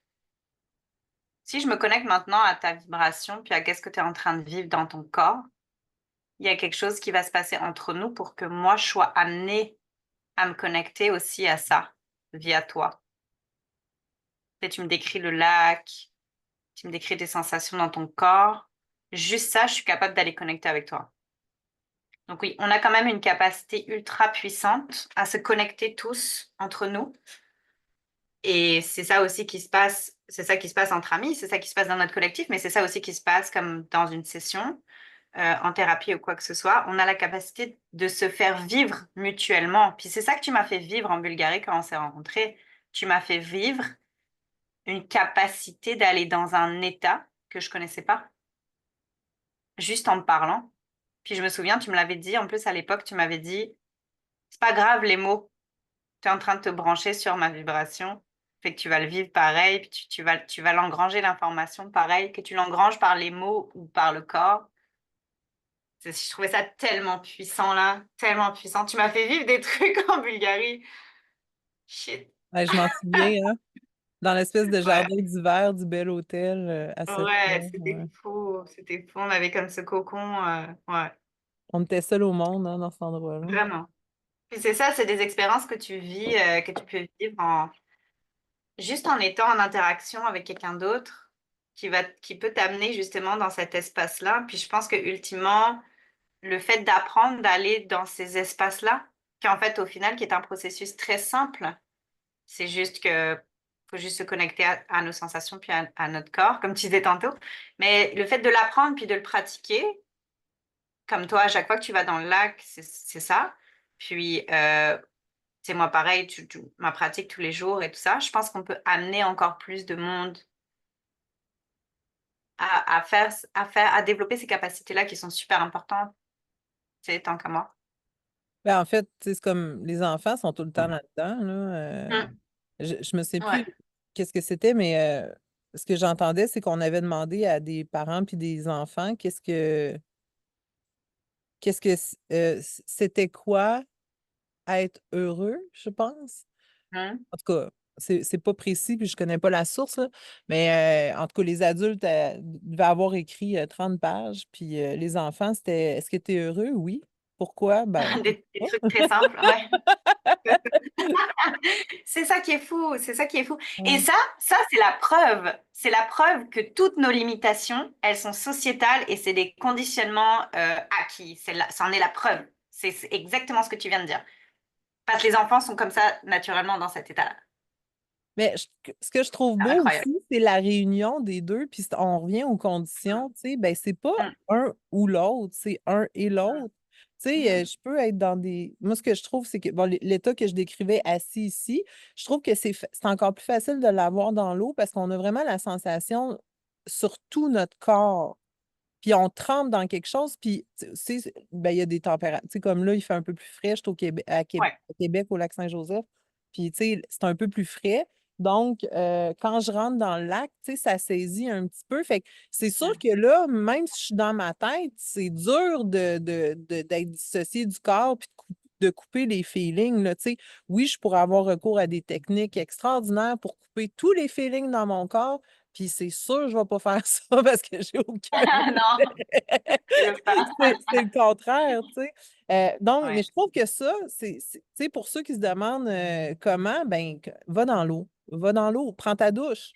[SPEAKER 1] si je me connecte maintenant à ta vibration, puis à qu'est-ce que tu es en train de vivre dans ton corps, il y a quelque chose qui va se passer entre nous pour que moi, je sois amenée à me connecter aussi à ça via toi. Et tu me décris le lac, tu me décris tes sensations dans ton corps. Juste ça, je suis capable d'aller connecter avec toi. Donc oui, on a quand même une capacité ultra puissante à se connecter tous entre nous. Et c'est ça aussi qui se passe, c'est ça qui se passe entre amis, c'est ça qui se passe dans notre collectif, mais c'est ça aussi qui se passe comme dans une session, en thérapie ou quoi que ce soit. On a la capacité de se faire vivre mutuellement. Puis c'est ça que tu m'as fait vivre en Bulgarie quand on s'est rencontrés. Tu m'as fait vivre une capacité d'aller dans un état que je connaissais pas, juste en me parlant. Puis je me souviens, tu me l'avais dit, en plus à l'époque, tu m'avais dit, c'est pas grave les mots, tu es en train de te brancher sur ma vibration, fait que tu vas le vivre pareil, puis tu vas l'engranger l'information pareil, que tu l'engranges par les mots ou par le corps. Je trouvais ça tellement puissant là, tellement puissant. Tu m'as fait vivre des trucs en Bulgarie. Shit.
[SPEAKER 2] Ouais, je m'en souviens, hein, dans l'espèce de
[SPEAKER 1] Ouais,
[SPEAKER 2] jardin d'hiver du bel hôtel à Sofia.
[SPEAKER 1] ouais,
[SPEAKER 2] Ouais.
[SPEAKER 1] c'était fou. On avait comme ce cocon, ouais,
[SPEAKER 2] On était seuls au monde, hein, dans cet endroit-là.
[SPEAKER 1] vraiment. Puis c'est ça, c'est des expériences que tu vis, que tu peux vivre juste en étant en interaction avec quelqu'un d'autre qui peut t'amener justement dans cet espace-là. Puis je pense que ultimement, le fait d'apprendre d'aller dans ces espaces-là, qui en fait au final qui est un processus très simple, c'est juste que faut juste se connecter à nos sensations puis à notre corps, comme tu disais tantôt. Mais le fait de l'apprendre puis de le pratiquer, comme toi, à chaque fois que tu vas dans le lac, c'est ça. Puis, c'est moi pareil, ma pratique tous les jours et tout ça. Je pense qu'on peut amener encore plus de monde à développer ces capacités-là qui sont super importantes, tu sais, tant qu'à moi.
[SPEAKER 2] Ben, en fait, tu sais, c'est comme les enfants sont tout le temps là-dedans, là.
[SPEAKER 1] Mm.
[SPEAKER 2] Je me sais
[SPEAKER 1] Ouais.
[SPEAKER 2] plus qu'est-ce que c'était, mais ce que j'entendais, c'est qu'on avait demandé à des parents puis des enfants c'était quoi être heureux, je pense.
[SPEAKER 1] Mm.
[SPEAKER 2] En tout cas, c'est pas précis, puis je connais pas la source, là. Mais en tout cas, les adultes devaient avoir écrit 30 pages, puis les enfants, c'était est-ce que tu es heureux? Oui. Pourquoi? Ben,
[SPEAKER 1] Des trucs très simples, ouais. C'est ça qui est fou, c'est ça qui est fou. Et
[SPEAKER 2] ouais.
[SPEAKER 1] ça c'est la preuve. C'est la preuve que toutes nos limitations, elles sont sociétales et c'est des conditionnements acquis. Ça en est la preuve. C'est exactement ce que tu viens de dire. Parce que les enfants sont comme ça naturellement dans cet état-là.
[SPEAKER 2] Mais ce que je trouve
[SPEAKER 1] C'est
[SPEAKER 2] beau
[SPEAKER 1] incroyable.
[SPEAKER 2] aussi, c'est la réunion des deux, puis on revient aux conditions, tu sais, ben c'est pas
[SPEAKER 1] Mm,
[SPEAKER 2] un ou l'autre, c'est un et
[SPEAKER 1] mm,
[SPEAKER 2] l'autre. Tu sais,
[SPEAKER 1] mhm.
[SPEAKER 2] je peux être dans des... Moi, ce que je trouve, c'est que, bon, l'état que je décrivais assis ici, je trouve que c'est encore plus facile de l'avoir dans l'eau parce qu'on a vraiment la sensation sur tout notre corps. Puis on trempe dans quelque chose, puis tu sais, ben, il y a des températures. Tu sais, comme là, il fait un peu plus frais. Je suis au Québec,
[SPEAKER 1] Ouais.
[SPEAKER 2] à Québec, au lac Saint-Joseph. Puis, tu sais, c'est un peu plus frais. Donc, quand je rentre dans le lac, tu sais, ça saisit un petit peu. Fait que c'est sûr
[SPEAKER 1] Mm.
[SPEAKER 2] que là, même si je suis dans ma tête, c'est dur d'être dissocié du corps puis de couper les feelings, là, tu sais. Oui, je pourrais avoir recours à des techniques extraordinaires pour couper tous les feelings dans mon corps, puis c'est sûr, je ne vais pas faire ça parce que j'ai aucun.
[SPEAKER 1] Non, tu le pas.
[SPEAKER 2] C'est le contraire, tu sais. Donc, mais
[SPEAKER 1] Ouais.
[SPEAKER 2] je trouve que ça, tu sais, pour ceux qui se demandent comment, ben, va dans l'eau. Va dans l'eau, prends ta douche.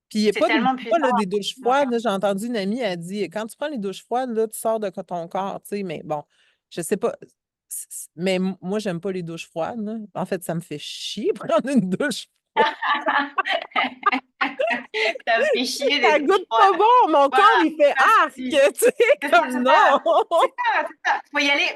[SPEAKER 2] Puis, il n'y a
[SPEAKER 1] C'est
[SPEAKER 2] pas
[SPEAKER 1] tellement puissant.
[SPEAKER 2] là, des douches
[SPEAKER 1] Ouais.
[SPEAKER 2] froides. Là, j'ai entendu une amie, elle dit, quand tu prends les douches froides, là, tu sors de ton corps, tu sais, mais bon, je sais pas. Mais moi, j'aime pas les douches froides, là. En fait, ça me fait chier prendre une douche froide.
[SPEAKER 1] Ça fait chier des
[SPEAKER 2] Ça
[SPEAKER 1] douches
[SPEAKER 2] goûte pas
[SPEAKER 1] froides.
[SPEAKER 2] bon, mon corps,
[SPEAKER 1] Voilà,
[SPEAKER 2] il fait
[SPEAKER 1] pas de
[SPEAKER 2] arc, tu
[SPEAKER 1] souci.
[SPEAKER 2] sais,
[SPEAKER 1] C'est ça,
[SPEAKER 2] comme
[SPEAKER 1] c'est
[SPEAKER 2] non.
[SPEAKER 1] ça. C'est ça, c'est ça.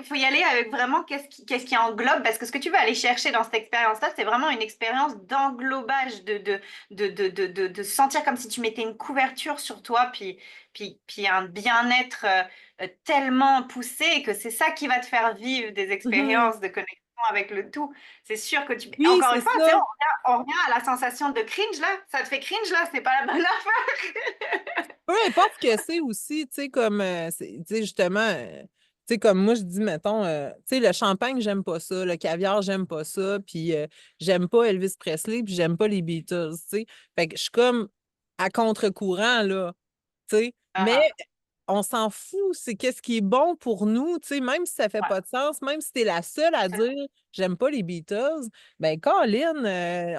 [SPEAKER 1] Faut y aller avec vraiment qu'est-ce qui englobe, parce que ce que tu veux aller chercher dans cette expérience-là, c'est vraiment une expérience d'englobage, de sentir comme si tu mettais une couverture sur toi, puis un bien-être tellement poussé que c'est ça qui va te faire vivre des
[SPEAKER 2] Mhm.
[SPEAKER 1] expériences de connexion avec le tout. C'est sûr que
[SPEAKER 2] Oui,
[SPEAKER 1] encore
[SPEAKER 2] c'est
[SPEAKER 1] une fois, tu sais,
[SPEAKER 2] ça.
[SPEAKER 1] on revient à la sensation de cringe là. Ça te fait cringe là, c'est pas la bonne affaire.
[SPEAKER 2] Peu importe ce que c'est aussi, tu sais, comme, tu sais, justement, tu sais, comme moi, je dis, mettons, tu sais, le champagne, j'aime pas ça, le caviar, j'aime pas ça, puis j'aime pas Elvis Presley, puis j'aime pas les Beatles, tu sais. Fait que je suis comme à contre-courant, là, tu sais. Mais
[SPEAKER 1] Ah,
[SPEAKER 2] on s'en fout, c'est qu'est-ce qui est bon pour nous, tu sais, même si ça fait
[SPEAKER 1] ouais,
[SPEAKER 2] pas de sens, même si t'es la seule à dire j'aime pas les Beatles, ben Colin,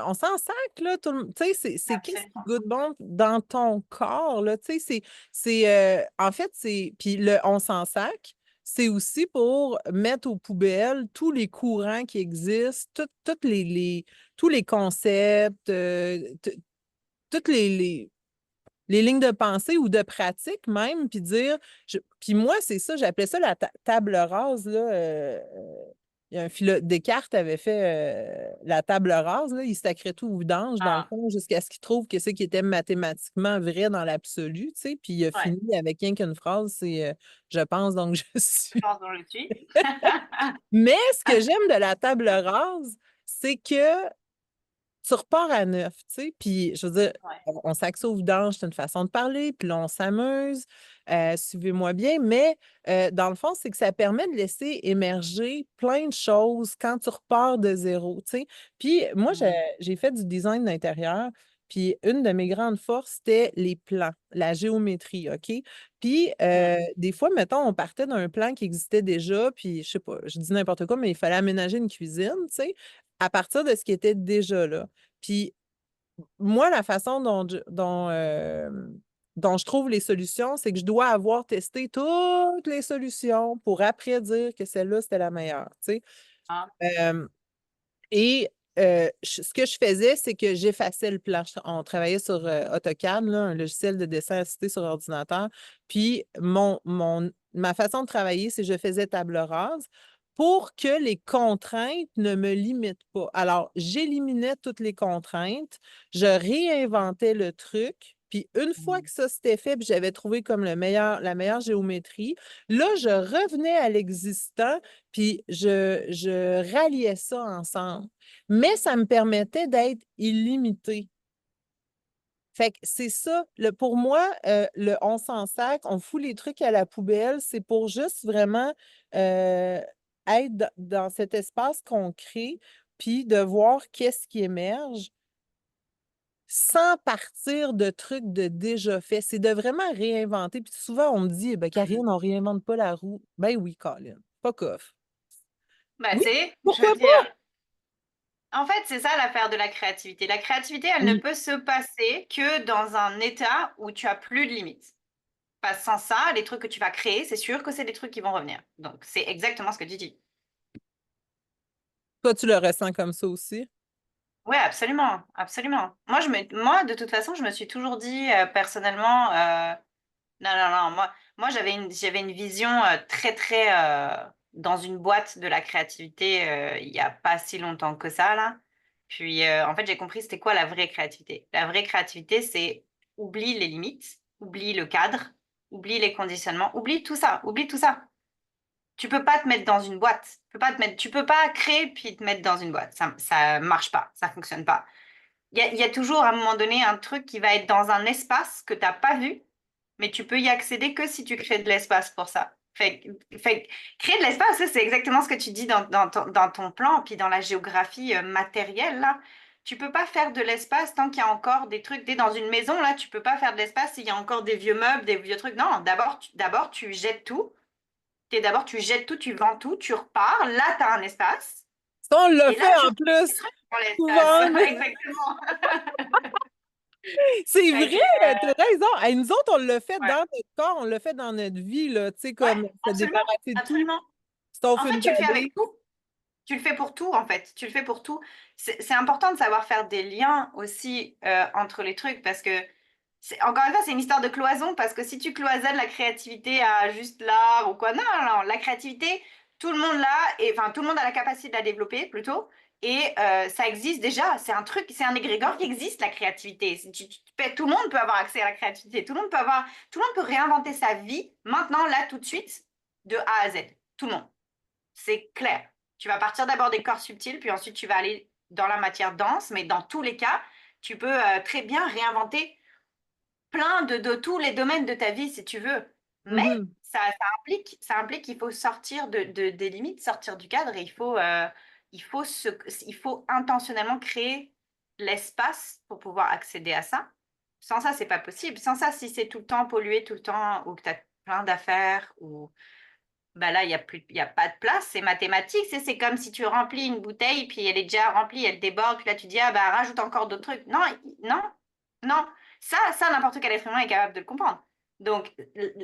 [SPEAKER 2] on s'en sac, là, tu sais, c'est qu'est-ce qui
[SPEAKER 1] absolument.
[SPEAKER 2] goûte bon dans ton corps, là, tu sais, en fait, puis le on s'en sac, c'est aussi pour mettre aux poubelles tous les courants qui existent, tous les concepts, toutes les lignes de pensée ou de pratique même, puis dire, puis moi, c'est ça, j'appelais ça la table rase, là. Il y a Descartes avait fait la table rase, là, il sacrait tout au vidange, dans le
[SPEAKER 1] Ah,
[SPEAKER 2] fond, jusqu'à ce qu'il trouve que ce qui était mathématiquement vrai dans l'absolu, tu sais, puis il a
[SPEAKER 1] ouais,
[SPEAKER 2] fini avec rien qu'une phrase, c'est je pense donc je
[SPEAKER 1] je
[SPEAKER 2] suis.
[SPEAKER 1] pense dont je suis.
[SPEAKER 2] Mais ce que j'aime de la table rase, c'est que tu repars à neuf, tu sais. Puis, je veux dire,
[SPEAKER 1] Ouais.
[SPEAKER 2] on s'axe au vidange, c'est une façon de parler, puis là, on s'amuse, suivez-moi bien, mais dans le fond, c'est que ça permet de laisser émerger plein de choses quand tu repars de zéro, tu sais. Puis, moi,
[SPEAKER 1] Mhm.
[SPEAKER 2] j'ai fait du design d'intérieur, puis une de mes grandes forces, c'était les plans, la géométrie, OK? Puis,
[SPEAKER 1] Mhm.
[SPEAKER 2] des fois, mettons, on partait d'un plan qui existait déjà, puis, je sais pas, je dis n'importe quoi, mais il fallait aménager une cuisine, tu sais, à partir de ce qui était déjà là. Puis moi, la façon dont je trouve les solutions, c'est que je dois avoir testé toutes les solutions pour après dire que celle-là, c'était la meilleure, tu sais.
[SPEAKER 1] Ah,
[SPEAKER 2] Euh, et ce que je faisais, c'est que j'effaçais le plan. On travaillait sur AutoCAD, là, un logiciel de dessin assisté sur ordinateur. Puis mon ma façon de travailler, c'est que je faisais table rase pour que les contraintes ne me limitent pas. Alors, j'éliminais toutes les contraintes, je réinventais le truc, puis une fois que ça c'était fait, puis j'avais trouvé comme la meilleure géométrie, là, je revenais à l'existant, puis je ralliais ça ensemble. Mais ça me permettait d'être illimité. Fait que c'est ça, pour moi, le on s'en sac, on fout les trucs à la poubelle, c'est pour juste vraiment être dans cet espace qu'on crée, puis de voir qu'est-ce qui émerge sans partir de trucs de déjà fait. C'est de vraiment réinventer. Puis souvent, on me dit, ben, Karine, on réinvente pas la roue. Ben oui, Colin, fuck off.
[SPEAKER 1] Bah, tu
[SPEAKER 2] Oui,
[SPEAKER 1] sais, je veux
[SPEAKER 2] pourquoi pas?
[SPEAKER 1] dire, en fait, c'est ça l'affaire de la créativité. La créativité, elle ne
[SPEAKER 2] Oui.
[SPEAKER 1] peut se passer que dans un état où tu as plus de limites. Parce que sans ça, les trucs que tu vas créer, c'est sûr que c'est des trucs qui vont revenir. Donc, c'est exactement ce que tu dis.
[SPEAKER 2] Toi, tu le ressens comme ça aussi?
[SPEAKER 1] Oui, absolument, absolument. Moi, de toute façon, je me suis toujours dit personnellement, non, non, non, moi j'avais une vision très, très dans une boîte de la créativité il n'y a pas si longtemps que ça, là. Puis, en fait, j'ai compris c'était quoi la vraie créativité. La vraie créativité, c'est oublie les limites, oublie le cadre, oublie les conditionnements, oublie tout ça, oublie tout ça. Tu peux pas te mettre dans une boîte. Tu peux pas créer puis te mettre dans une boîte. Ça marche pas, ça fonctionne pas. Il y a toujours à un moment donné un truc qui va être dans un espace que tu n'as pas vu, mais tu peux y accéder que si tu crées de l'espace pour ça. Créer de l'espace, ça, c'est exactement ce que tu dis dans ton plan, puis dans la géographie matérielle, là. Tu peux pas faire de l'espace tant qu'il y a encore des trucs. T'es dans une maison, là, tu peux pas faire de l'espace s'il y a encore des vieux meubles, des vieux trucs. Non, d'abord, tu jettes tout. D'abord, tu jettes tout, tu vends tout, tu repars. Là, tu as un espace.
[SPEAKER 2] Ça, on l'a
[SPEAKER 1] Et là,
[SPEAKER 2] fait
[SPEAKER 1] tu
[SPEAKER 2] en
[SPEAKER 1] remets des
[SPEAKER 2] plus,
[SPEAKER 1] trucs dans l'espace.
[SPEAKER 2] souvent.
[SPEAKER 1] Exactement.
[SPEAKER 2] C'est
[SPEAKER 1] Fait
[SPEAKER 2] vrai,
[SPEAKER 1] que,
[SPEAKER 2] t'as raison. Hey, nous autres, on l'a fait dans
[SPEAKER 1] ouais.
[SPEAKER 2] notre corps, on l'a fait dans notre vie, là, tu sais,
[SPEAKER 1] Ouais,
[SPEAKER 2] comme se
[SPEAKER 1] absolument,
[SPEAKER 2] débarrasser de tout,
[SPEAKER 1] absolument.
[SPEAKER 2] sauf
[SPEAKER 1] En fait,
[SPEAKER 2] une
[SPEAKER 1] tu le fais
[SPEAKER 2] télé.
[SPEAKER 1] avec tout. Tu le fais pour tout, en fait. Tu le fais pour tout. C'est important de savoir faire des liens aussi entre les trucs parce que, encore une fois, c'est une histoire de cloison parce que si tu cloisonnes la créativité à juste l'art ou quoi, non, non, non. La créativité, tout le monde l'a, et enfin, tout le monde a la capacité de la développer plutôt. Et ça existe déjà. C'est un truc, c'est un égrégore qui existe, la créativité. Tout le monde peut avoir accès à la créativité. Tout le monde peut réinventer sa vie maintenant, là, tout de suite, de A à Z. Tout le monde. C'est clair. Tu vas partir d'abord des corps subtils, puis ensuite tu vas aller dans la matière dense, mais dans tous les cas, tu peux très bien réinventer plein de tous les domaines de ta vie si tu veux. Mais
[SPEAKER 2] Mhm,
[SPEAKER 1] ça implique qu'il faut sortir des limites, sortir du cadre, et il faut intentionnellement créer l'espace pour pouvoir accéder à ça. Sans ça, c'est pas possible. Sans ça, si c'est tout le temps pollué, tout le temps, ou que tu as plein d'affaires, ou bah là, il y a pas de place, c'est mathématique. C'est comme si tu remplis une bouteille, puis elle est déjà remplie, elle déborde, puis là tu dis, ah bah rajoute encore d'autres trucs. Non, non, non. Ça, n'importe quel être humain est capable de le comprendre. Donc,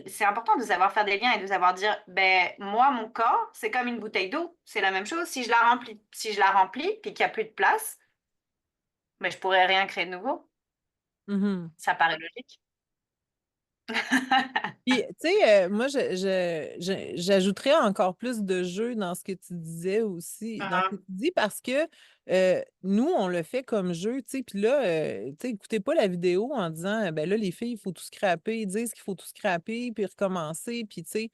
[SPEAKER 1] c'est important de savoir faire des liens et de savoir dire, ben moi, mon corps, c'est comme une bouteille d'eau. C'est la même chose. Si je la remplis, puis qu'il n'y a plus de place, ben je pourrais rien créer de nouveau.
[SPEAKER 2] mhm.
[SPEAKER 1] Ça paraît logique.
[SPEAKER 2] Puis, tu sais, moi, j'ajouterais encore plus de jeu dans ce que tu disais aussi, dans ce que tu dis, parce que nous, on le fait comme jeu, tu sais, puis là, tu sais, écoutez pas la vidéo en disant, ben là, les filles, il faut tout scraper, ils disent qu'il faut tout scraper, puis recommencer, puis tu sais,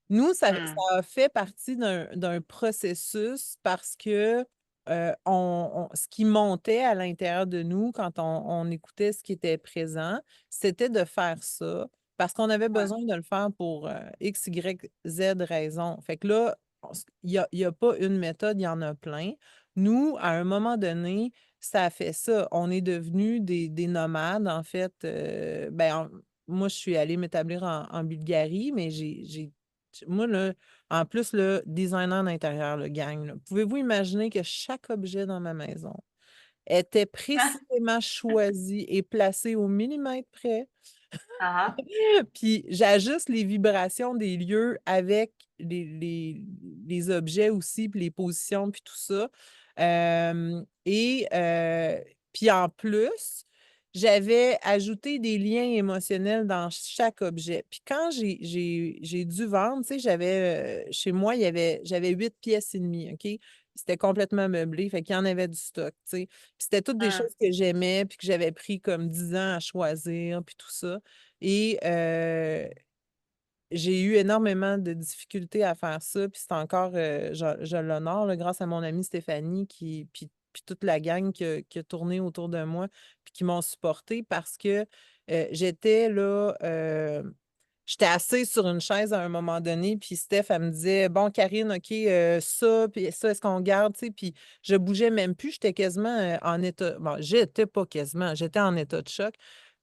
[SPEAKER 2] nous,
[SPEAKER 1] Hmm.
[SPEAKER 2] ça a fait partie d'un processus parce que ce qui montait à l'intérieur de nous quand on écoutait ce qui était présent, c'était de faire ça parce qu'on avait
[SPEAKER 1] Ouais.
[SPEAKER 2] besoin de le faire pour X, Y, Z raison. Fait que là, il y a pas une méthode, il y en a plein. Nous, à un moment donné, ça a fait ça. On est devenus des nomades, en fait. Moi, je suis allée m'établir en Bulgarie, mais moi, là, en plus, le designer d'intérieur, le gang, là, pouvez-vous imaginer que chaque objet dans ma maison était précisément choisi et placé au millimètre près?
[SPEAKER 1] Ah,
[SPEAKER 2] Puis j'ajuste les vibrations des lieux avec les objets aussi, puis les positions, puis tout ça. Et puis en plus, j'avais ajouté des liens émotionnels dans chaque objet. Puis quand j'ai dû vendre, tu sais, chez moi, j'avais 8 pièces et demie, OK? C'était complètement meublé, fait qu'il y en avait du stock, tu sais. Puis c'était toutes des
[SPEAKER 1] Hum,
[SPEAKER 2] choses que j'aimais, puis que j'avais pris comme 10 ans à choisir, puis tout ça. Et j'ai eu énormément de difficultés à faire ça, puis c'est encore, je l'honore, là, grâce à mon amie Stéphanie, puis toute la gang qui a tourné autour de moi, puis qui m'ont supporté parce que j'étais là, j'étais assise sur une chaise à un moment donné, puis Steph, elle me disait, bon, Karine, OK, ça, puis ça, est-ce qu'on garde, tu sais, puis je bougeais même plus, j'étais quasiment en état, bon, j'étais pas quasiment, j'étais en état de choc,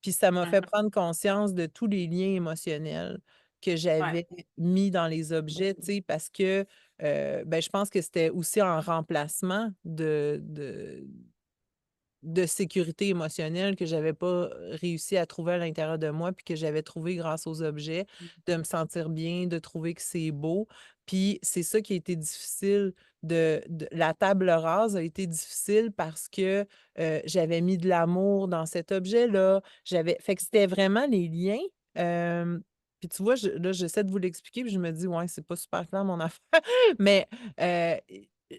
[SPEAKER 2] puis ça m'a fait
[SPEAKER 1] mhm.
[SPEAKER 2] prendre conscience de tous les liens émotionnels que
[SPEAKER 1] Ouais.
[SPEAKER 2] j'avais mis dans les objets, tu sais, parce que ben, je pense que c'était aussi en remplacement de sécurité émotionnelle que j'avais pas réussi à trouver à l'intérieur de moi, puis que j'avais trouvé grâce aux objets, de me sentir bien, de trouver que c'est beau. Puis c'est ça qui a été difficile la table rase a été difficile parce que j'avais mis de l'amour dans cet objet-là. Fait que c'était vraiment les liens. euh, puis tu vois, là, j'essaie de vous l'expliquer, puis je me dis, ouais, c'est pas super clair mon affaire. Mais euh,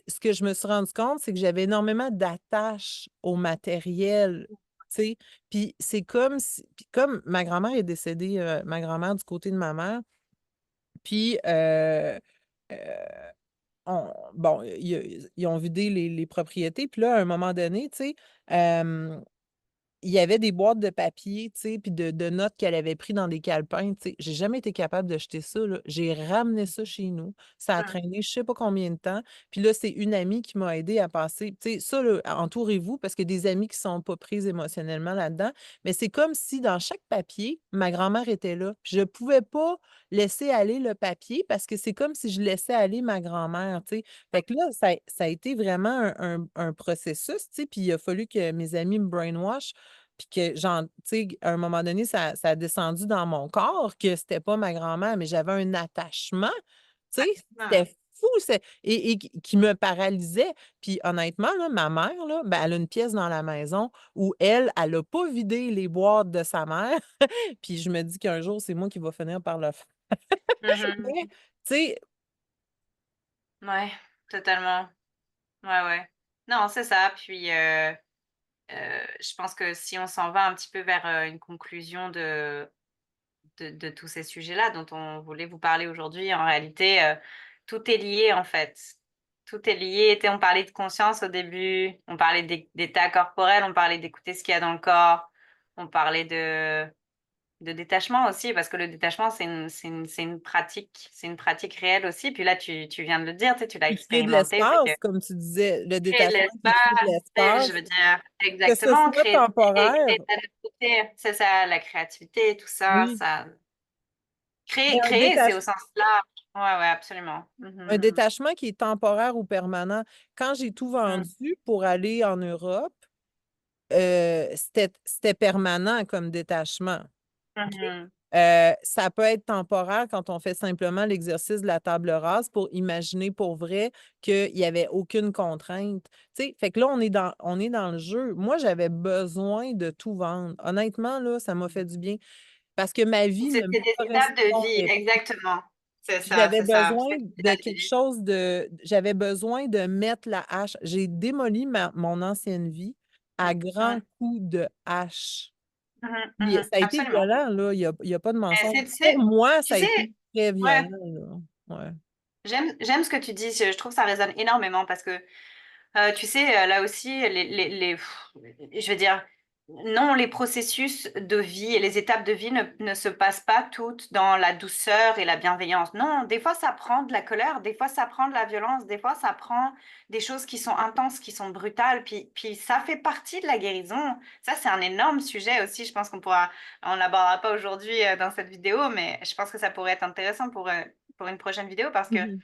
[SPEAKER 2] ce que je me suis rendu compte, c'est que j'avais énormément d'attaches au matériel, tu sais. Puis c'est comme si, puis comme ma grand-mère est décédée, ma grand-mère du côté de ma mère, puis euh, bon, ils ont vidé les propriétés, puis là, à un moment donné, tu sais, euh, il y avait des boîtes de papier, tu sais, puis de notes qu'elle avait pris dans des calepins, tu sais. J'ai jamais été capable de jeter ça, là. J'ai ramené ça chez nous. Ça a
[SPEAKER 1] Hum.
[SPEAKER 2] traîné je sais pas combien de temps. Puis là, c'est une amie qui m'a aidé à passer. Tu sais, ça, là, entourez-vous, parce que des amis qui sont pas prises émotionnellement là-dedans. Mais c'est comme si dans chaque papier, ma grand-mère était là. Je pouvais pas laisser aller le papier parce que c'est comme si je laissais aller ma grand-mère, tu sais. Fait que là, ça a été vraiment un processus, tu sais. Puis il a fallu que mes amis me brainwash puis que, genre, tu sais, à un moment donné, ça a descendu dans mon corps que c'était pas ma grand-mère, mais j'avais un attachement, tu sais,
[SPEAKER 1] Ah,
[SPEAKER 2] c'était fou, et qui me paralysait. Puis honnêtement, là, ma mère, là, ben, elle a une pièce dans la maison où elle a pas vidé les boîtes de sa mère. Puis je me dis qu'un jour, c'est moi qui va finir par le faire.
[SPEAKER 1] mhm.
[SPEAKER 2] Mais, tu sais,
[SPEAKER 1] Ouais, totalement. Ouais, ouais. Non, c'est ça. Puis, je pense que si on s'en va un petit peu vers une conclusion de tous ces sujets-là dont on voulait vous parler aujourd'hui, en réalité, tout est lié en fait. Tout est lié. On parlait de conscience au début, on parlait d'état corporel, on parlait d'écouter ce qu'il y a dans le corps, on parlait de détachement aussi, parce que le détachement, c'est une pratique réelle aussi. Puis là, tu viens de le dire, tu l'as
[SPEAKER 2] qui crée de
[SPEAKER 1] expérimenté. Fait que
[SPEAKER 2] l'espace, comme tu disais, le
[SPEAKER 1] créer de
[SPEAKER 2] détachement qui crée de
[SPEAKER 1] l'espace, je
[SPEAKER 2] l'espace,
[SPEAKER 1] veux dire,
[SPEAKER 2] que ce
[SPEAKER 1] exactement,
[SPEAKER 2] soit temporaire,
[SPEAKER 1] créer de la nouveauté, c'est ça, la créativité, tout ça,
[SPEAKER 2] oui. Mais
[SPEAKER 1] créer, c'est au sens large. Ouais, ouais, absolument.
[SPEAKER 2] un
[SPEAKER 1] Mhm,
[SPEAKER 2] détachement qui est temporaire ou permanent. Quand j'ai tout
[SPEAKER 1] mhm,
[SPEAKER 2] vendu pour aller en Europe, c'était permanent comme détachement. OK?
[SPEAKER 1] mhm,
[SPEAKER 2] Ça peut être temporaire quand on fait simplement l'exercice de la table rase pour imaginer pour vrai qu'il n'y avait aucune contrainte. Tu sais, fait que là, on est dans le jeu. Moi, j'avais besoin de tout vendre. Honnêtement, là, ça m'a fait du bien parce que ma vie ne me
[SPEAKER 1] C'était des étapes de vie,
[SPEAKER 2] correspondait.
[SPEAKER 1] exactement.
[SPEAKER 2] J'avais
[SPEAKER 1] C'est ça.
[SPEAKER 2] besoin
[SPEAKER 1] C'était des
[SPEAKER 2] de
[SPEAKER 1] étapes de
[SPEAKER 2] quelque
[SPEAKER 1] vie.
[SPEAKER 2] chose j'avais besoin de mettre la hache. J'ai démoli mon ancienne vie à
[SPEAKER 1] Mhm,
[SPEAKER 2] grands
[SPEAKER 1] mhm,
[SPEAKER 2] coups de hache.
[SPEAKER 1] mhm,
[SPEAKER 2] Puis ça a été
[SPEAKER 1] absolument.
[SPEAKER 2] violent, là. Il y a pas de mensonge. Pour
[SPEAKER 1] C'est,
[SPEAKER 2] moi,
[SPEAKER 1] tu
[SPEAKER 2] ça a été
[SPEAKER 1] sais,
[SPEAKER 2] très
[SPEAKER 1] ouais,
[SPEAKER 2] violent, là. Ouais.
[SPEAKER 1] j'aime ce que tu dis. Je trouve que ça résonne énormément parce que tu sais, là aussi, je veux dire, non, les processus de vie et les étapes de vie ne se passent pas toutes dans la douceur et la bienveillance. Non, des fois, ça prend de la colère, des fois, ça prend de la violence, des fois, ça prend des choses qui sont intenses, qui sont brutales, puis ça fait partie de la guérison. Ça, c'est un énorme sujet aussi. Je pense on l'abordera pas aujourd'hui dans cette vidéo, mais je pense que ça pourrait être intéressant pour une prochaine vidéo parce que
[SPEAKER 2] Mhm.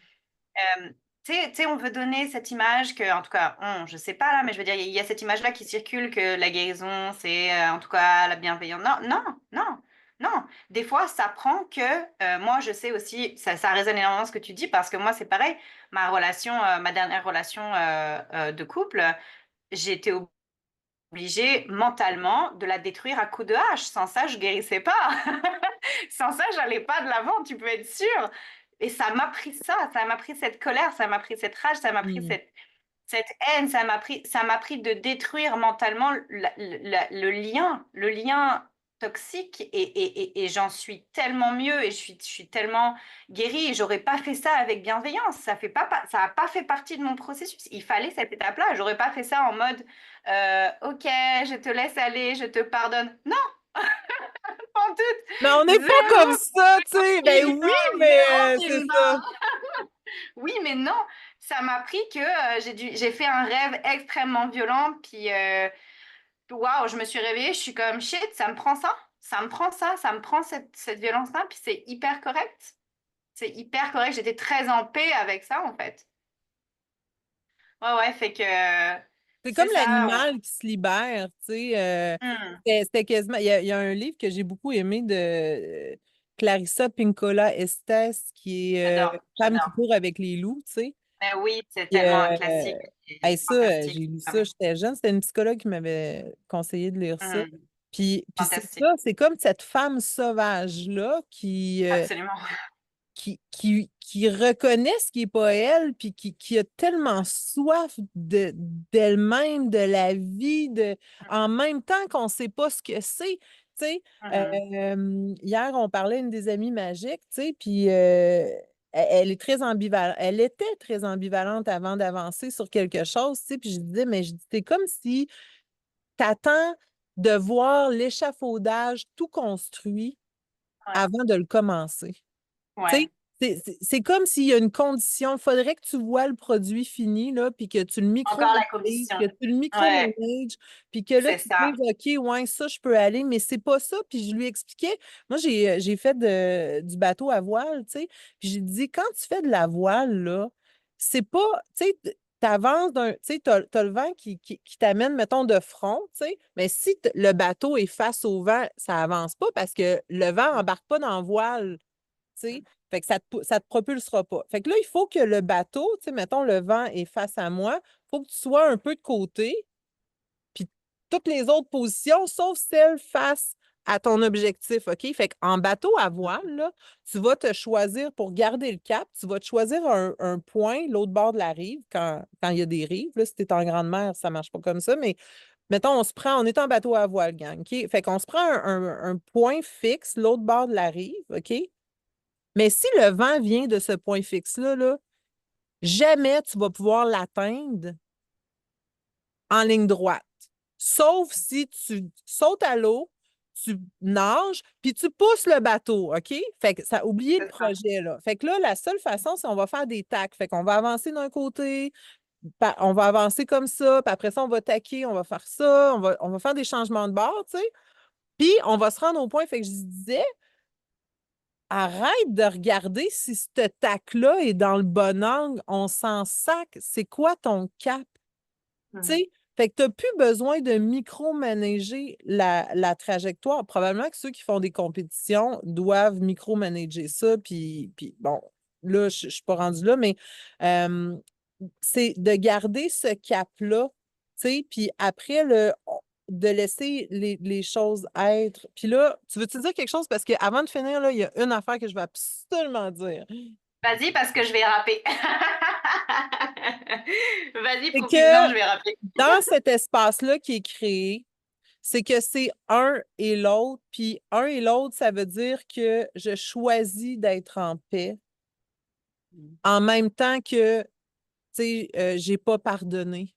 [SPEAKER 1] tu sais, on veut donner cette image que, en tout cas, je sais pas là, mais je veux dire, il y a cette image-là qui circule que la guérison, c'est en tout cas la bienveillance. Non, non, non, non. Des fois, ça prend que, moi, je sais aussi, ça résonne énormément ce que tu dis, parce que moi, c'est pareil, ma dernière relation de couple, j'ai été obligée mentalement de la détruire à coups de hache. Sans ça, je guérissais pas. Sans ça, j'allais pas de l'avant, tu peux être sûr. Et ça m'a pris cette colère, ça m'a pris cette rage, ça m'a pris
[SPEAKER 2] Mm.
[SPEAKER 1] cette haine, ça m'a pris de détruire mentalement le lien toxique et j'en suis tellement mieux et je suis tellement guérie et j'aurais pas fait ça avec bienveillance. Ça a pas fait partie de mon processus. Il fallait cette étape-là. J'aurais pas fait ça en mode ok, je te laisse aller, je te pardonne. Non, en tout,
[SPEAKER 2] Mais on n'est pas comme
[SPEAKER 1] zéro
[SPEAKER 2] ça, tu sais. Ben
[SPEAKER 1] feeling,
[SPEAKER 2] oui, mais
[SPEAKER 1] zéro
[SPEAKER 2] c'est
[SPEAKER 1] feeling.
[SPEAKER 2] ça.
[SPEAKER 1] Oui, mais non, ça m'a pris que j'ai fait un rêve extrêmement violent, puis waouh, je me suis réveillée, je suis comme shit, ça me prend ça, ça me prend ça, ça me prend cette violence-là, puis c'est hyper correct. C'est hyper correct, j'étais très en paix avec ça en fait. Ouais, ouais, fait que
[SPEAKER 2] C'est
[SPEAKER 1] c'est
[SPEAKER 2] comme
[SPEAKER 1] ça.
[SPEAKER 2] l'animal qui se libère, tu sais.
[SPEAKER 1] Hmm,
[SPEAKER 2] C'était quasiment. Il y a un livre que j'ai beaucoup aimé de Clarissa Pinkola Estes, qui est
[SPEAKER 1] j'adore,
[SPEAKER 2] Femme qui
[SPEAKER 1] j'adore.
[SPEAKER 2] court avec les loups, tu sais.
[SPEAKER 1] Mais oui, c'est
[SPEAKER 2] Puis,
[SPEAKER 1] tellement un classique,
[SPEAKER 2] hey,
[SPEAKER 1] c'est
[SPEAKER 2] ça,
[SPEAKER 1] fantastique.
[SPEAKER 2] j'ai lu
[SPEAKER 1] Ah
[SPEAKER 2] ça,
[SPEAKER 1] oui.
[SPEAKER 2] j'étais jeune. C'était une psychologue qui m'avait conseillé de lire ça.
[SPEAKER 1] Hmm,
[SPEAKER 2] Puis c'est
[SPEAKER 1] fantastique,
[SPEAKER 2] ça, c'est comme cette femme sauvage-là
[SPEAKER 1] absolument.
[SPEAKER 2] qui reconnaît ce qui n'est pas elle, puis qui a tellement soif d'elle-même, de la vie, en même temps qu'on ne sait pas ce que c'est. Tu sais,
[SPEAKER 1] Mhm.
[SPEAKER 2] hier, on parlait à une des amies magiques, tu sais, puis elle est très ambivalente. Elle était très ambivalente avant d'avancer sur quelque chose, tu sais, puis je disais, mais je dis, c'est comme si tu attends de voir l'échafaudage tout construit
[SPEAKER 1] Ouais,
[SPEAKER 2] avant de le commencer. Tu sais,
[SPEAKER 1] ouais.
[SPEAKER 2] c'est comme s'il y a une condition. Il faudrait que tu vois le produit fini, là, puis que tu le
[SPEAKER 1] Encore la
[SPEAKER 2] micro-manages,
[SPEAKER 1] condition.
[SPEAKER 2] que tu le
[SPEAKER 1] Ouais,
[SPEAKER 2] micro-manages, puis que là,
[SPEAKER 1] c'est
[SPEAKER 2] tu te
[SPEAKER 1] ça.
[SPEAKER 2] dises, OK, ouais, ça, je peux aller, mais c'est pas ça. Puis je lui expliquais, moi, j'ai fait du bateau à voile, tu sais, puis j'ai dit, quand tu fais de la voile, là, c'est pas, tu sais, t'avances tu sais, t'as le vent qui t'amène, mettons, de front, tu sais, mais si le bateau est face au vent, ça avance pas parce que le vent embarque pas dans la voile, tu sais. Fait que ça te propulsera pas. Fait que là, il faut que le bateau, tu sais, mettons, le vent est face à moi, il faut que tu sois un peu de côté, puis toutes les autres positions, sauf celle face à ton objectif, OK? Fait qu'en bateau à voile, là, tu vas te choisir pour garder le cap, tu vas te choisir un point, l'autre bord de la rive, quand il y a des rives. Là, si tu es en grande mer, ça marche pas comme ça, mais mettons, on est en bateau à voile, gang, OK? Fait qu'on se prend un point fixe, l'autre bord de la rive, OK? Mais si le vent vient de ce point fixe-là, là, jamais tu vas pouvoir l'atteindre en ligne droite. Sauf si tu sautes à l'eau, tu nages, puis tu pousses le bateau, OK? Fait que ça a oublié le
[SPEAKER 1] C'est ça.
[SPEAKER 2] projet, là. Fait que là, la seule façon, c'est qu'on va faire des tacs. Fait qu'on va avancer d'un côté, on va avancer comme ça, puis après ça, on va taquer, on va faire ça, on va faire des changements de bord, tu sais. Puis on va se rendre au point, fait que je disais, arrête de regarder si ce tac-là est dans le bon angle. On s'en sac. C'est quoi ton cap? Tu
[SPEAKER 1] Mhm.
[SPEAKER 2] sais? Fait que tu n'as plus besoin de micromanager la trajectoire. Probablement que ceux qui font des compétitions doivent micromanager ça. Puis bon, là, je ne suis pas rendue là, mais euh, c'est de garder ce cap-là, tu sais, puis après, de laisser les choses être. Puis là, tu veux-tu dire quelque chose? Parce qu'avant de finir, là, il y a une affaire que je veux absolument dire.
[SPEAKER 1] Vas-y, parce que je vais rapper. Vas-y,
[SPEAKER 2] C'est
[SPEAKER 1] profites-en,
[SPEAKER 2] que
[SPEAKER 1] je vais rapper.
[SPEAKER 2] dans cet espace-là qui est créé, c'est que c'est un et l'autre. Puis un et l'autre, ça veut dire que je choisis d'être en paix en même temps que, tu sais, j'ai pas pardonné.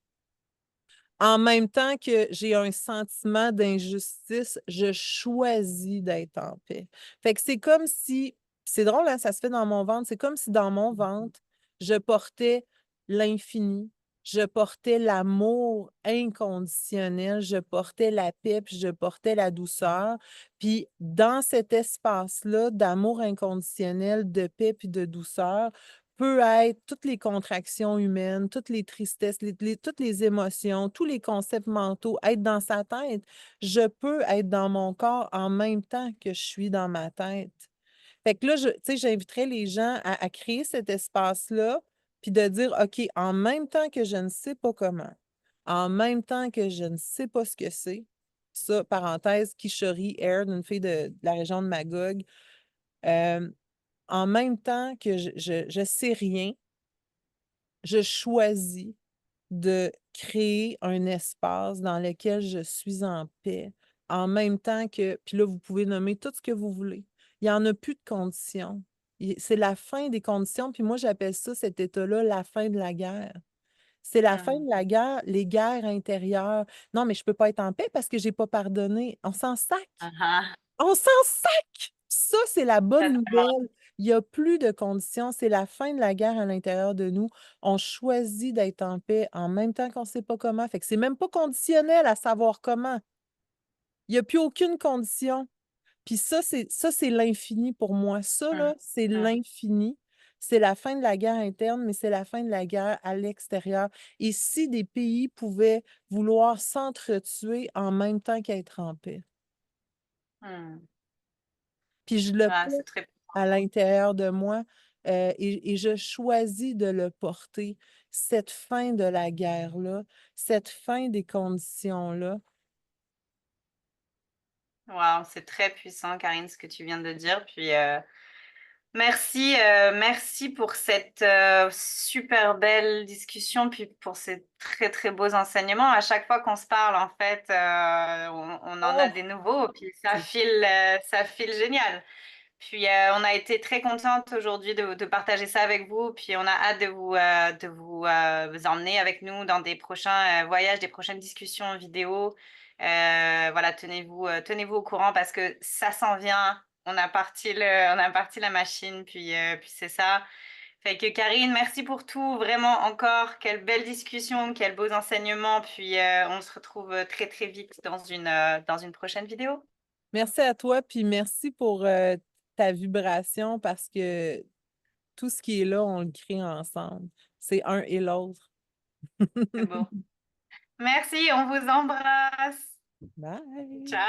[SPEAKER 2] En même temps que j'ai un sentiment d'injustice, je choisis d'être en paix. Fait que c'est comme si, c'est drôle, hein, ça se fait dans mon ventre, c'est comme si dans mon ventre, je portais l'infini, je portais l'amour inconditionnel, je portais la paix, puis je portais la douceur. Puis dans cet espace-là d'amour inconditionnel, de paix, puis de douceur, peut être toutes les contractions humaines, toutes les tristesses, toutes les émotions, tous les concepts mentaux, être dans sa tête. Je peux être dans mon corps en même temps que je suis dans ma tête. Fait que là, tu sais, j'inviterais les gens à créer cet espace-là, puis de dire, OK, en même temps que je ne sais pas comment, en même temps que je ne sais pas ce que c'est. Ça, parenthèse, Kishori Air, d'une fille de la région de Magog. Euh, En même temps que je sais rien, je choisis de créer un espace dans lequel je suis en paix, en même temps que, puis là, vous pouvez nommer tout ce que vous voulez. Il n'y en a plus de conditions. C'est la fin des conditions, puis moi, j'appelle ça, cet état-là, la fin de la guerre. C'est la fin
[SPEAKER 1] Hmm.
[SPEAKER 2] de la guerre, les guerres intérieures. Non, mais je ne peux pas être en paix parce que je n'ai pas pardonné. On s'en sac.
[SPEAKER 1] Ah, ah.
[SPEAKER 2] On s'en sac! Ça, c'est la bonne
[SPEAKER 1] Totalement.
[SPEAKER 2] nouvelle. Il n'y a plus de conditions. C'est la fin de la guerre à l'intérieur de nous. On choisit d'être en paix en même temps qu'on ne sait pas comment. Fait que c'est même pas conditionnel à savoir comment. Il n'y a plus aucune condition. Puis ça, c'est l'infini pour moi. Ça,
[SPEAKER 1] Hmm.
[SPEAKER 2] là, c'est
[SPEAKER 1] Hmm.
[SPEAKER 2] l'infini. C'est la fin de la guerre interne, mais c'est la fin de la guerre à l'extérieur. Et si des pays pouvaient vouloir s'entretuer en même temps qu'être en paix?
[SPEAKER 1] Hmm.
[SPEAKER 2] Puis je le
[SPEAKER 1] Ah, c'est
[SPEAKER 2] porte
[SPEAKER 1] très
[SPEAKER 2] à
[SPEAKER 1] puissant.
[SPEAKER 2] l'intérieur de moi et je choisis de le porter, cette fin de la guerre-là, cette fin des conditions-là.
[SPEAKER 1] Wow, c'est très puissant, Karine, ce que tu viens de dire. Puis merci, merci pour cette super belle discussion, puis pour ces très très beaux enseignements. À chaque fois qu'on se parle, en fait, on en a
[SPEAKER 2] Oh,
[SPEAKER 1] des nouveaux, puis
[SPEAKER 2] c'est
[SPEAKER 1] ça file génial. Puis on a été très contente aujourd'hui de partager ça avec vous. Puis on a hâte vous emmener avec nous dans des prochains voyages, des prochaines discussions vidéo. Voilà, tenez-vous au courant parce que ça s'en vient. On a parti la machine, puis c'est ça. Fait que Karine, merci pour tout, vraiment encore. Quelle belle discussion, quels beaux enseignements. Puis on se retrouve très très vite dans une prochaine vidéo.
[SPEAKER 2] Merci à toi, puis merci pour ta vibration parce que tout ce qui est là, on le crée ensemble. C'est un et l'autre.
[SPEAKER 1] C'est beau. Merci, on vous embrasse.
[SPEAKER 2] Bye!
[SPEAKER 1] Ciao.